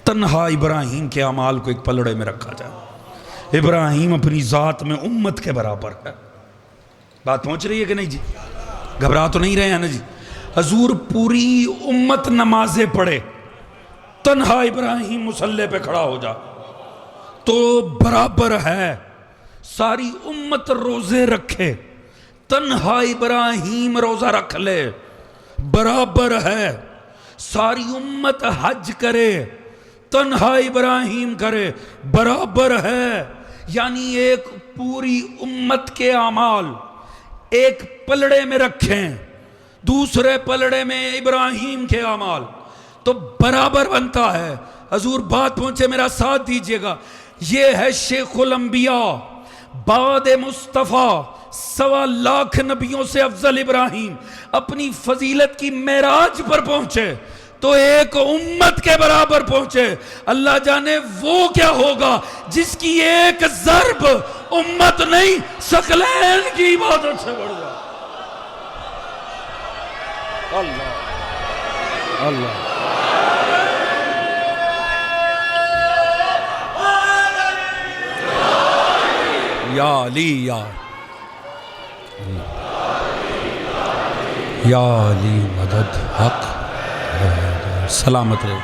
تنہا ابراہیم کے اعمال کو ایک پلڑے میں رکھا جائے. ابراہیم اپنی ذات میں امت کے برابر ہے. بات پہنچ رہی ہے کہ نہیں جی؟ گھبرا تو نہیں رہے ہیں نا جی؟ حضور پوری امت نمازیں پڑھے، تنہا ابراہیم مصلی پہ کھڑا ہو جا تو برابر ہے. ساری امت روزے رکھے، تنہا ابراہیم روزہ رکھ لے برابر ہے. ساری امت حج کرے، تنہا ابراہیم کرے برابر ہے. یعنی ایک پوری امت کے اعمال ایک پلڑے میں رکھیں، دوسرے پلڑے میں ابراہیم کے اعمال، تو برابر بنتا ہے. حضور بات پہنچے میرا ساتھ دیجئے گا. یہ ہے شیخ الانبیاء بعد مصطفیٰ، 1.25 لاکھ نبیوں سے افضل ابراہیم اپنی فضیلت کی معراج پر پہنچے تو ایک امت کے برابر پہنچے. اللہ جانے وہ کیا ہوگا جس کی ایک ضرب امت نہیں ثقلین کی عبادت سے بڑھ جائے. اللہ اللہ یا علی یا علی مدد حق سلامت رہے.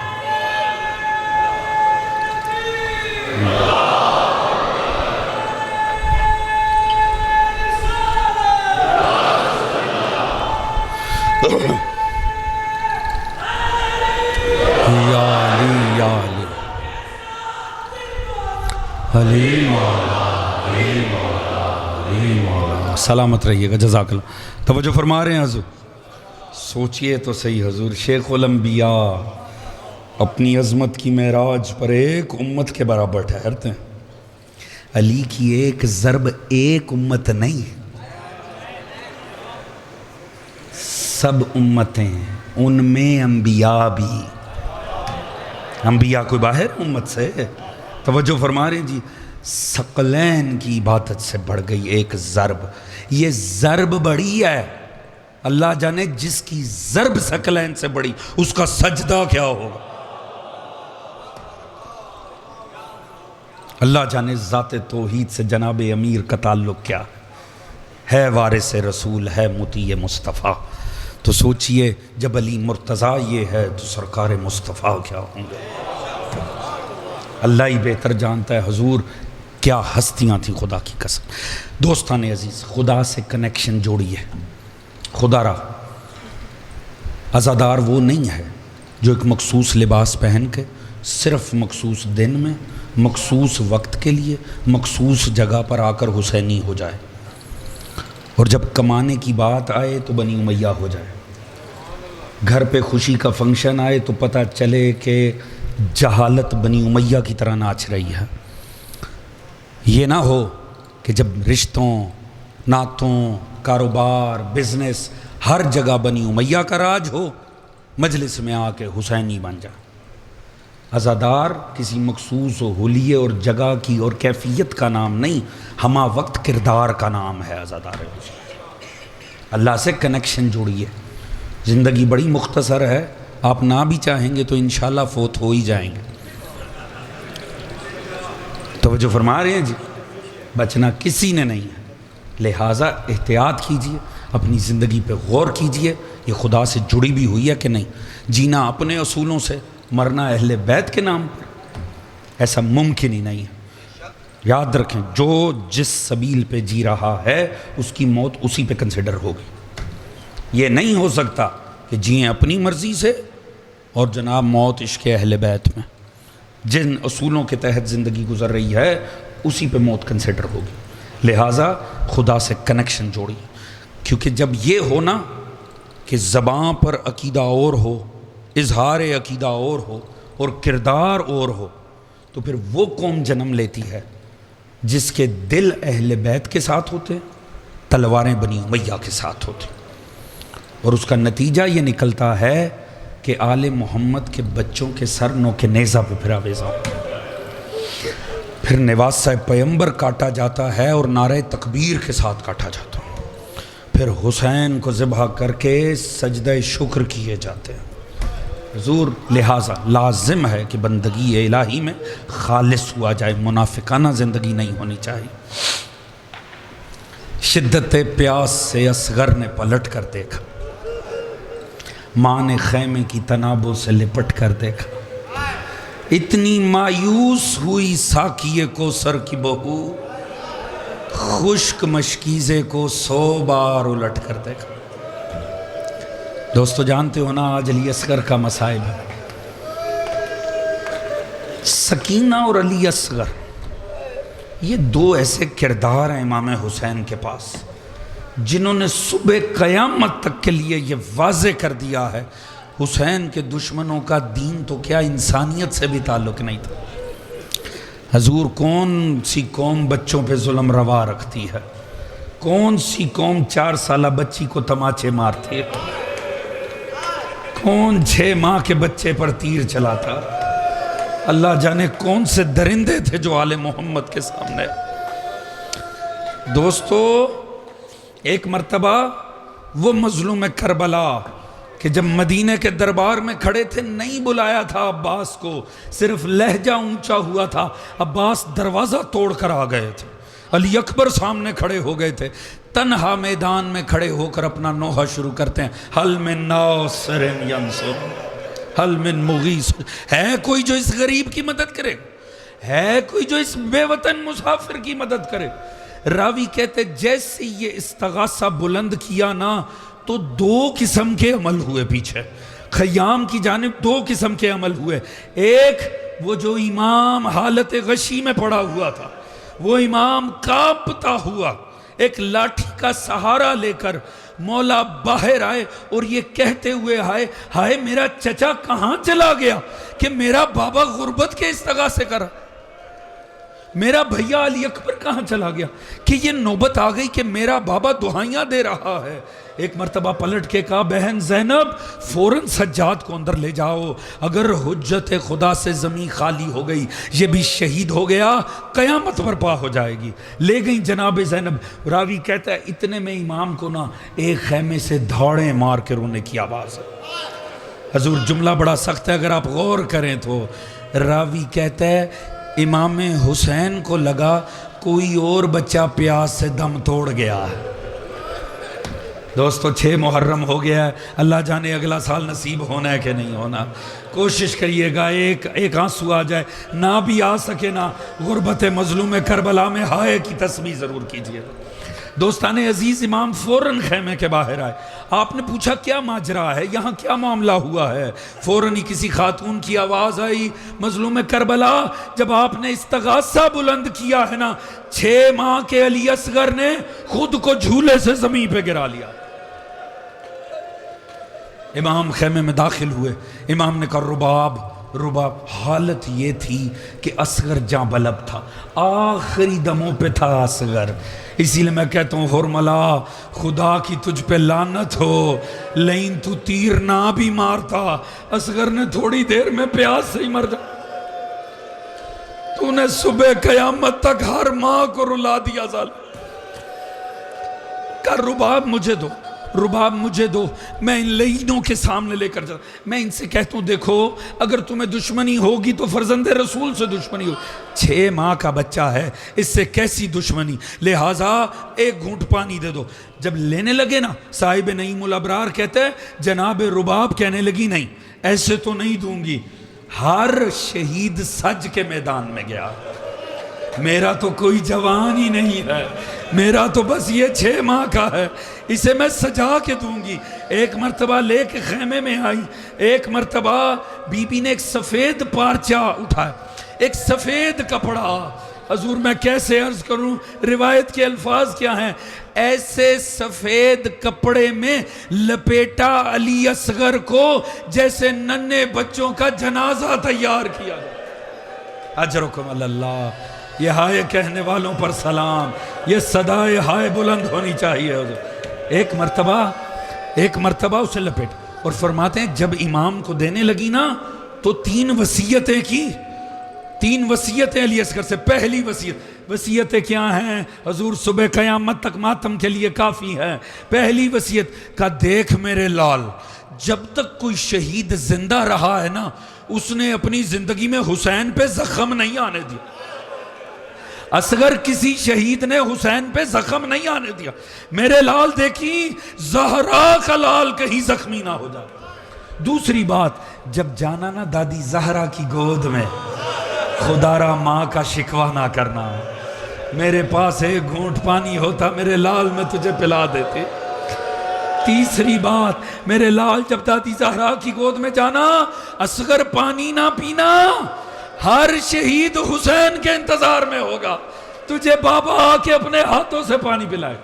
یا علی یا علی علی مولا علی مولا علی مولا. سلامت رہیے گا. جزاک اللہ. توجہ فرما رہے ہیں حضور؟ سوچئے تو صحیح حضور شیخ الانبیاء اپنی عظمت کی معراج پر ایک امت کے برابر ٹھہرتے ہیں. علی کی ایک ضرب ایک امت نہیں، سب امتیں، ان میں انبیاء بھی. انبیاء کوئی باہر امت سے؟ توجہ فرما رہے ہیں جی. ثقلین کی عبادت سے بڑھ گئی ایک ضرب. یہ ضرب بڑی ہے، اللہ جانے جس کی ضرب ثقلین سے بڑی اس کا سجدہ کیا ہوگا. اللہ جانے ذات توحید سے جناب امیر کا تعلق کیا ہے، وارث رسول ہے، مطیع مصطفیٰ. تو سوچئے جب علی مرتضیٰ یہ ہے تو سرکار مصطفیٰ کیا ہوں گے. اللہ ہی بہتر جانتا ہے. حضور کیا ہستیاں تھیں خدا کی قسم. دوستان عزیز، خدا سے کنیکشن جوڑیے. خدا را عزادار وہ نہیں ہے جو ایک مخصوص لباس پہن کے صرف مخصوص دن میں مخصوص وقت کے لیے مخصوص جگہ پر آ کر حسینی ہو جائے اور جب کمانے کی بات آئے تو بنی امیہ ہو جائے. گھر پہ خوشی کا فنکشن آئے تو پتہ چلے کہ جہالت بنی امیہ کی طرح ناچ رہی ہے. یہ نہ ہو کہ جب رشتوں، نعتوں، کاروبار، بزنس ہر جگہ بنی امیہ کا راج ہو، مجلس میں آ کے حسینی بن جائے. عزادار کسی مخصوص حلیے اور جگہ کی اور کیفیت کا نام نہیں، ہمہ وقت کردار کا نام ہے عزادار. اللہ سے کنیکشن جوڑیے. زندگی بڑی مختصر ہے، آپ نہ بھی چاہیں گے تو انشاءاللہ فوت ہو ہی جائیں گے. توجہ فرما رہے ہیں جی؟ بچنا کسی نے نہیں ہے، لہٰذا احتیاط کیجئے، اپنی زندگی پہ غور کیجئے. یہ خدا سے جڑی بھی ہوئی ہے کہ نہیں؟ جینا اپنے اصولوں سے، مرنا اہل بیت کے نام پر، ایسا ممکن ہی نہیں ہے. یاد رکھیں، جو جس سبیل پہ جی رہا ہے اس کی موت اسی پہ کنسیڈر ہوگی۔ یہ نہیں ہو سکتا کہ جئیں اپنی مرضی سے اور جناب موت عشق اہل بیت میں، جن اصولوں کے تحت زندگی گزر رہی ہے اسی پہ موت کنسیڈر ہوگی۔ لہٰذا خدا سے کنیکشن جوڑی، کیونکہ جب یہ ہونا کہ زباں پر عقیدہ اور ہو، اظہار عقیدہ اور ہو اور کردار اور ہو، تو پھر وہ قوم جنم لیتی ہے جس کے دل اہل بیت کے ساتھ ہوتے ہیں، تلواریں بنی امیہ کے ساتھ ہوتے ہیں، اور اس کا نتیجہ یہ نکلتا ہے کہ آل محمد کے بچوں کے سر نو کے نیزہ پہ پھرا ویزا ہوتے ہیں، پھر نواسہ پیمبر کاٹا جاتا ہے اور نعرہ تکبیر کے ساتھ کاٹا جاتا ہے، پھر حسین کو ذبح کر کے سجدہ شکر کیے جاتے ہیں۔ حضور لہٰذا لازم ہے کہ بندگی الہی میں خالص ہوا جائے، منافقانہ زندگی نہیں ہونی چاہیے۔ شدت پیاس سے اصغر نے پلٹ کر دیکھا، ماں نے خیمے کی تنابوں سے لپٹ کر دیکھا، اتنی مایوس ہوئی ساقیے کو سر کی بہو، خشک مشکیزے کو 100 بار الٹ کر دیکھا۔ دوستو جانتے ہو نا آج علی اصغر کا مصائب ہے، سکینہ اور علی اصغر یہ دو ایسے کردار ہیں امام حسین کے پاس جنہوں نے صبح قیامت تک کے لیے یہ واضح کر دیا ہے حسین کے دشمنوں کا دین تو کیا انسانیت سے بھی تعلق نہیں تھا۔ حضور کون سی قوم بچوں پہ ظلم روا رکھتی ہے؟ کون سی قوم 4 سالہ بچی کو تماچے مارتی ہے؟ کون 6 ماہ کے بچے پر تیر چلاتا؟ اللہ جانے کون سے درندے تھے جو آل محمد کے سامنے۔ دوستو ایک مرتبہ وہ مظلوم کربلا کہ جب مدینے کے دربار میں کھڑے تھے نہیں بلایا تھا عباس کو، صرف لہجہ اونچا ہوا تھا، عباس دروازہ توڑ کر آ گئے تھے، علی اکبر سامنے کھڑے ہو گئے تھے، تنہا میدان میں کھڑے ہو کر اپنا نوحہ شروع کرتے ہیں، حل من ناصر ینصر حل من مغیث، ہے کوئی جو اس غریب کی مدد کرے؟ ہے کوئی جو اس بے وطن مسافر کی مدد کرے؟ راوی کہتے جیسے یہ استغاثہ بلند کیا نا تو 2 قسم کے عمل ہوئے، پیچھے خیام کی جانب 2 قسم کے عمل ہوئے۔ ایک وہ جو امام حالت غشی میں پڑا ہوا تھا، وہ امام کانپتا ہوا ایک لاٹھی کا سہارا لے کر مولا باہر آئے اور یہ کہتے ہوئے آئے، ہائے میرا چچا کہاں چلا گیا کہ میرا بابا غربت کے استغاثے کر، میرا بھیا علی اکبر کہاں چلا گیا کہ یہ نوبت آ گئی کہ میرا بابا دعائیاں دے رہا ہے۔ ایک مرتبہ پلٹ کے کہا بہن زینب فوراً سجاد کو اندر لے جاؤ، اگر حجت خدا سے زمین خالی ہو گئی یہ بھی شہید ہو گیا قیامت برپا ہو جائے گی۔ لے گئی جناب زینب، راوی کہتا ہے اتنے میں امام کو نا ایک خیمے سے دھاڑیں مار کے رونے کی آواز ہے۔ حضور جملہ بڑا سخت ہے اگر آپ غور کریں تو، راوی کہتا ہے امام حسین کو لگا کوئی اور بچہ پیاس سے دم توڑ گیا ہے۔ دوستو 6 محرم ہو گیا ہے، اللہ جانے اگلا سال نصیب ہونا ہے کہ نہیں ہونا۔ کوشش کریے گا ایک آنسو آ جائے، نہ بھی آ سکے نا غربت مظلوم کربلا میں ہائے کی تسبیح ضرور کیجئے۔ دوستان عزیز امام فوراً خیمے کے باہر آئے، آپ نے پوچھا کیا ماجرا ہے، یہاں کیا معاملہ ہوا ہے؟ فوراً ہی کسی خاتون کی آواز آئی، مظلوم کربلا جب آپ نے استغاثہ بلند کیا ہے نا 6 ماہ کے علی اصغر نے خود کو جھولے سے زمین پہ گرا لیا۔ امام خیمے میں داخل ہوئے، امام نے کہا رباب، حالت یہ تھی کہ اصغر جاں بلب تھا، آخری دموں پہ تھا اصغر، اسی لئے میں کہتا ہوں حرملا خدا کی تجھ پہ لعنت ہو، لیکن تو تیر نہ بھی مارتا اصغر نے تھوڑی دیر میں پیاس سے ہی مر جا، تو نے صبح قیامت تک ہر ماں کو رلا دیا ظالم۔ کہ رباب مجھے دو، میں ان لعینوں کے سامنے لے کر جاتا، میں ان سے کہتا ہوں دیکھو اگر تمہیں دشمنی ہوگی تو فرزند رسول سے دشمنی ہو، 6 ماہ کا بچہ ہے اس سے کیسی دشمنی، لہٰذا ایک گھونٹ پانی دے دو۔ جب لینے لگے نا صاحب نعیم الابرار کہتے ہیں جناب رباب کہنے لگی نہیں ایسے تو نہیں دوں گی، ہر شہید سج کے میدان میں گیا، میرا تو کوئی جوان ہی نہیں ہے، میرا تو بس یہ 6 ماہ کا ہے، اسے میں سجا کے دوں گی۔ ایک مرتبہ لے کے خیمے میں آئی، ایک مرتبہ بی بی نے ایک سفید پارچہ اٹھایا، ایک سفید کپڑا، حضور میں کیسے عرض کروں، روایت کے الفاظ کیا ہیں، ایسے سفید کپڑے میں لپیٹا علی اصغر کو جیسے ننھے بچوں کا جنازہ تیار کیا جائے۔ اجرکم اللہ، یہ ہائے کہنے والوں پر سلام، یہ صدائے ہائے بلند ہونی چاہیے حضور۔ ایک مرتبہ اسے لپیٹ اور فرماتے ہیں جب امام کو دینے لگی نا تو 3 وصیتیں کی، 3 وصیتیں علی اصغر سے۔ پہلی وصیتیں کیا ہیں حضور؟ صبح قیامت تک ماتم کے لیے کافی ہے۔ پہلی وصیت کا دیکھ میرے لال، جب تک کوئی شہید زندہ رہا ہے نا، اس نے اپنی زندگی میں حسین پہ زخم نہیں آنے دیا۔ اصغر کسی شہید نے حسین پہ زخم نہیں آنے دیا۔ میرے لال دیکھی زہرا کا لال کہیں زخمی نہ ہو جائے۔ دوسری بات، جب جانا نا دادی زہرا کی گود میں، خدا را ماں کا شکوہ نہ کرنا، میرے پاس ایک گھونٹ پانی ہوتا میرے لال میں تجھے پلا دیتے۔ تیسری بات، میرے لال جب دادی زہرا کی گود میں جانا، اصغر پانی نہ پینا، ہر شہید حسین کے انتظار میں ہوگا، تجھے بابا آ کے اپنے ہاتھوں سے پانی پلائے۔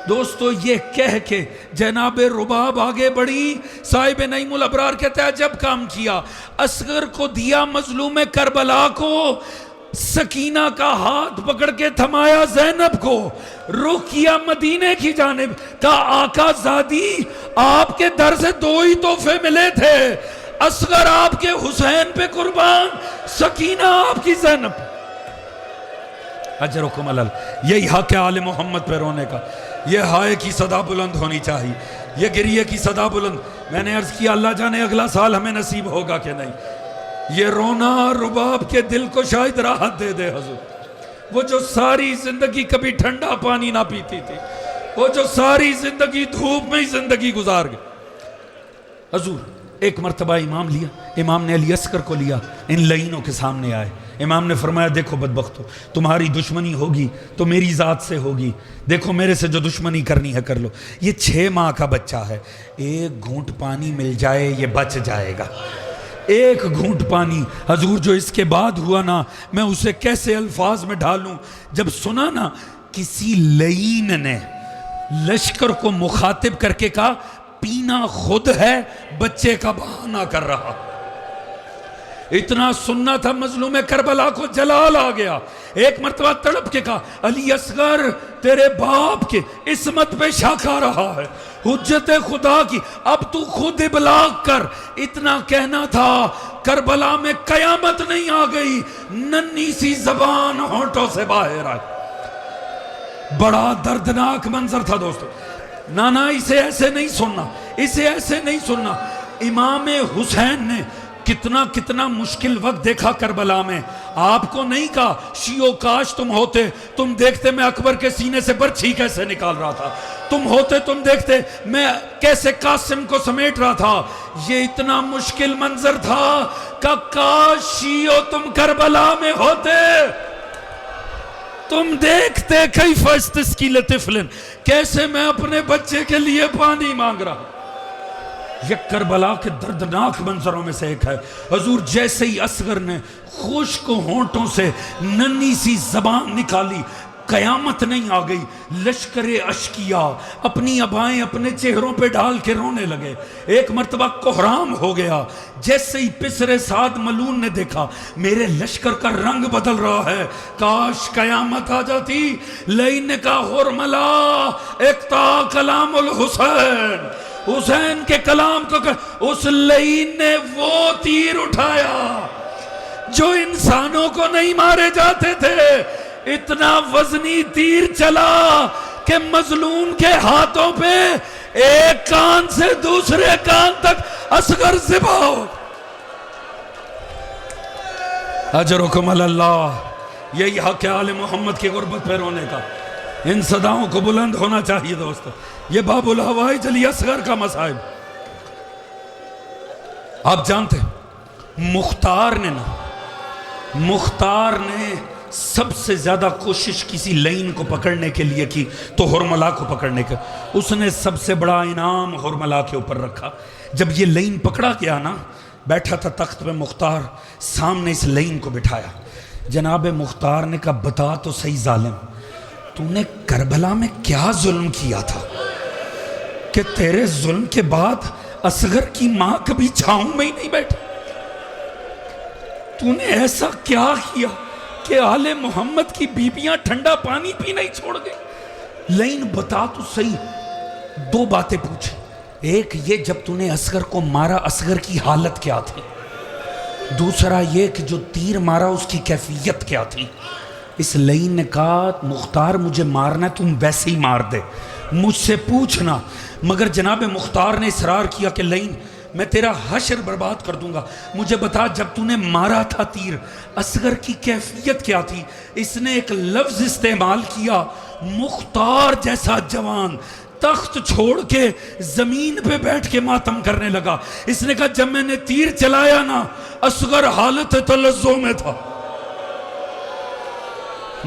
دوستو یہ کہہ کے جناب رباب آگے بڑھی، صاحب نعیم الابرار کہتا ہے جب کام کیا، اصغر کو دیا مظلوم کربلا کو، سکینہ کا ہاتھ پکڑ کے تھمایا زینب کو، رخ کیا مدینے کی جانب، کہا آقا زادی آپ کے در سے 2 ہی تحفے ملے تھے، اصغر آپ کے حسین پہ قربان، سکینہ آپ کی زینب۔ اجرکم اللہ، یہی حق ہے آل محمد پہ رونے کا، یہ ہائے کی صدا بلند ہونی چاہیے، یہ گریہ کی صدا بلند۔ میں نے عرض کیا اللہ جانے اگلا سال ہمیں نصیب ہوگا کہ نہیں، یہ رونا رباب کے دل کو شاید راحت دے دے حضور۔ وہ جو ساری زندگی کبھی ٹھنڈا پانی نہ پیتی تھی، وہ جو ساری زندگی دھوپ میں ہی زندگی گزار گئی حضور۔ ایک مرتبہ امام لیا، امام نے علی اصغر کو لیا، ان لعینوں کے سامنے آئے، امام نے فرمایا دیکھو بدبختو، تمہاری دشمنی ہوگی تو میری ذات سے ہوگی، دیکھو میرے سے جو دشمنی کرنی ہے کر لو، یہ 6 ماہ کا بچہ ہے، ایک گھونٹ پانی مل جائے یہ بچ جائے گا، ایک گھونٹ پانی۔ حضور جو اس کے بعد ہوا نا، میں اسے کیسے الفاظ میں ڈھالوں، جب سنا نا کسی لعین نے لشکر کو مخاطب کر کے کہا پینا خود ہے بچے کا بہانہ کر رہا، اتنا سننا تھا مظلوم کربلا کو جلال آ گیا۔ ایک مرتبہ تڑپ کے کہا علی اصغر تیرے باپ کے عصمت پہ شک آ رہا ہے، حجت خدا کی، اب تو خود ابلاغ کر۔ اتنا کہنا تھا کربلا میں قیامت نہیں آ گئی، ننھی سی زبان ہونٹوں سے باہر آئی۔ بڑا دردناک منظر تھا دوستو۔ نانا اسے ایسے نہیں سننا، اسے ایسے نہیں سننا۔ امام حسین نے کتنا مشکل وقت دیکھا کربلا میں، آپ کو نہیں کہا شیعو کاش تم ہوتے، تم دیکھتے میں اکبر کے سینے سے برچھی کیسے نکال رہا تھا، تم ہوتے تم دیکھتے میں کیسے قاسم کو سمیٹ رہا تھا۔ یہ اتنا مشکل منظر تھا کہ کاش شیعو تم کربلا میں ہوتے، تم دیکھتے کیف استسقی لطفل، کیسے میں اپنے بچے کے لیے پانی مانگ رہا۔ یہ کربلا کے دردناک منظروں میں سے ایک ہے۔ حضور جیسے ہی اصغر نے خشک ہونٹوں سے ننھی سی زبان نکالی، قیامت نہیں آ گئی، لشکر اشکیا اپنی ابائیں اپنے چہروں پہ ڈال کے رونے لگے۔ ایک مرتبہ کوہرام ہو گیا، جیسے ہی پسر سعد ملون نے دیکھا میرے لشکر کا رنگ بدل رہا ہے، کاش قیامت آ جاتی۔ لعین نے کہا ہرملا اقطع کلام الحسین، حسین کے کلام کو اس لعین نے وہ تیر اٹھایا جو انسانوں کو نہیں مارے جاتے تھے، اتنا وزنی تیر چلا کہ مظلوم کے ہاتھوں پہ ایک کان سے دوسرے کان تک اصغر ذبح ہو۔ اجرکم اللہ، یہی حق ہے آل محمد کی غربت پہ رونے کا۔ ان صداؤں کو بلند ہونا چاہیے دوستو۔ یہ باب الحوائج علی اصغر کا مصائب۔ آپ جانتے مختار نے سب سے زیادہ کوشش کسی لین کو پکڑنے کے لیے کی تو حرملا کو پکڑنے کے، اس نے سب سے بڑا انعام حرملا کے اوپر رکھا۔ جب یہ لین پکڑا گیا نا، بیٹھا تھا تخت پہ مختار، سامنے اس لین کو بٹھایا۔ جناب مختار نے کہا بتا تو صحیح ظالم، تو نے کربلا میں کیا ظلم کیا تھا کہ تیرے ظلم کے بعد اصغر کی ماں کبھی چھاؤں میں ہی نہیں بیٹھی؟ تو نے ایسا کیا کیا کہ آل محمد کی بیبیاں ٹھنڈا پانی پی نہیں چھوڑ گئی؟ لین بتا تو صحیح۔ دو باتیں پوچھیں، ایک یہ جب تو نے اصغر کو مارا اصغر کی حالت کیا تھی، دوسرا یہ کہ جو تیر مارا اس کی کیفیت کیا تھی۔ اس لین نے کہا مختار مجھے مارنا ہے تم ویسے ہی مار دے، مجھ سے پوچھنا۔ مگر جناب مختار نے اصرار کیا کہ لین میں تیرا حشر برباد کر دوں گا، مجھے بتا جب تو نے مارا تھا تیر اصغر کی کیفیت کیا تھی؟ اس نے ایک لفظ استعمال کیا، مختار جیسا جوان تخت چھوڑ کے زمین پہ بیٹھ کے ماتم کرنے لگا۔ اس نے کہا جب میں نے تیر چلایا نا اصغر حالت تلذذ میں تھا۔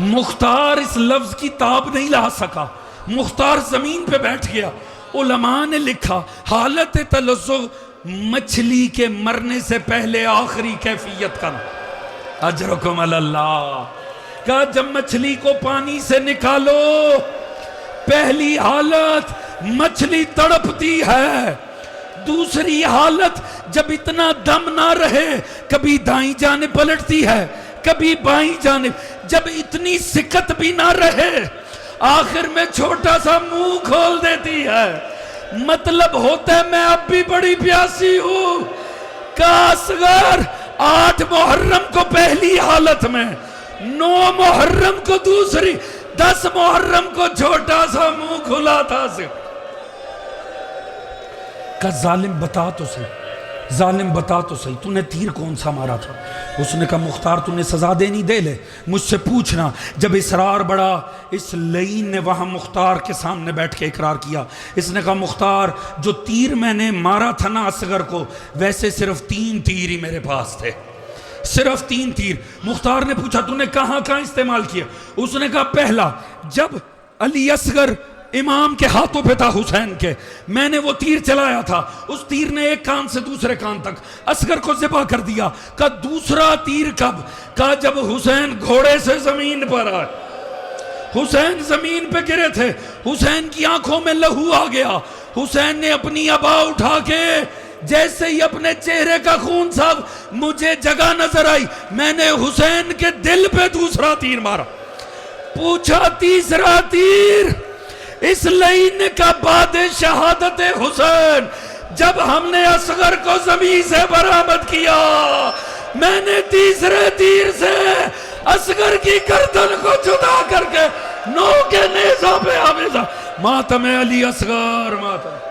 مختار اس لفظ کی تاب نہیں لا سکا، مختار زمین پہ بیٹھ گیا۔ علماء نے لکھا حالت تلذذ مچھلی کے مرنے سے پہلے آخری کیفیت کا، اجرکم اللہ۔ کہا جب مچھلی کو پانی سے نکالو پہلی حالت مچھلی تڑپتی ہے، دوسری حالت جب اتنا دم نہ رہے کبھی دائیں جانب پلٹتی ہے کبھی بائیں جانب، جب اتنی سکت بھی نہ رہے آخر میں چھوٹا سا منہ کھول دیتی ہے۔ مطلب ہوتا ہے میں اب بھی بڑی پیاسی ہوں۔ کہا اصغر 8 محرم کو پہلی حالت میں، 9 محرم کو دوسری، 10 محرم کو چھوٹا سا منہ کھلا تھا۔ کہا ظالم بتا تو صحیح، ظالم بتا تو صحیح تو نے تیر کون سا مارا تھا؟ اس نے کہا مختار تو نے سزا دینی دے لے، مجھ سے پوچھنا۔ جب اصرار بڑھا اس لعین نے وہاں مختار کے سامنے بیٹھ کے اقرار کیا۔ اس نے کہا مختار جو تیر میں نے مارا تھا نا اصغر کو، ویسے صرف 3 تیر ہی میرے پاس تھے، صرف 3 تیر۔ مختار نے پوچھا تو نے کہاں کہاں استعمال کیا؟ اس نے کہا پہلا جب علی اصغر امام کے ہاتھوں پہ تھا حسین کے، میں نے وہ تیر چلایا تھا، اس تیر نے ایک کان سے دوسرے کان تک اصغر کو ذبح کر دیا۔ کہا دوسرا تیر کب؟ کہا جب حسین گھوڑے سے زمین پر آئے، حسین زمین پہ گرے تھے، حسین کی آنکھوں میں لہو آ گیا، حسین نے اپنی عبا اٹھا کے جیسے ہی اپنے چہرے کا خون صاف، مجھے جگہ نظر آئی، میں نے حسین کے دل پہ دوسرا تیر مارا۔ پوچھا تیسرا تیر؟ اس لعین نے کہا بعد شہادت حسین جب ہم نے اصغر کو زمین سے برآمد کیا، میں نے تیسرے تیر سے اصغر کی گردن کو جدا کر کے نو کے نیزہ پہ آویزہ، ماتم علی اصغر ماتم۔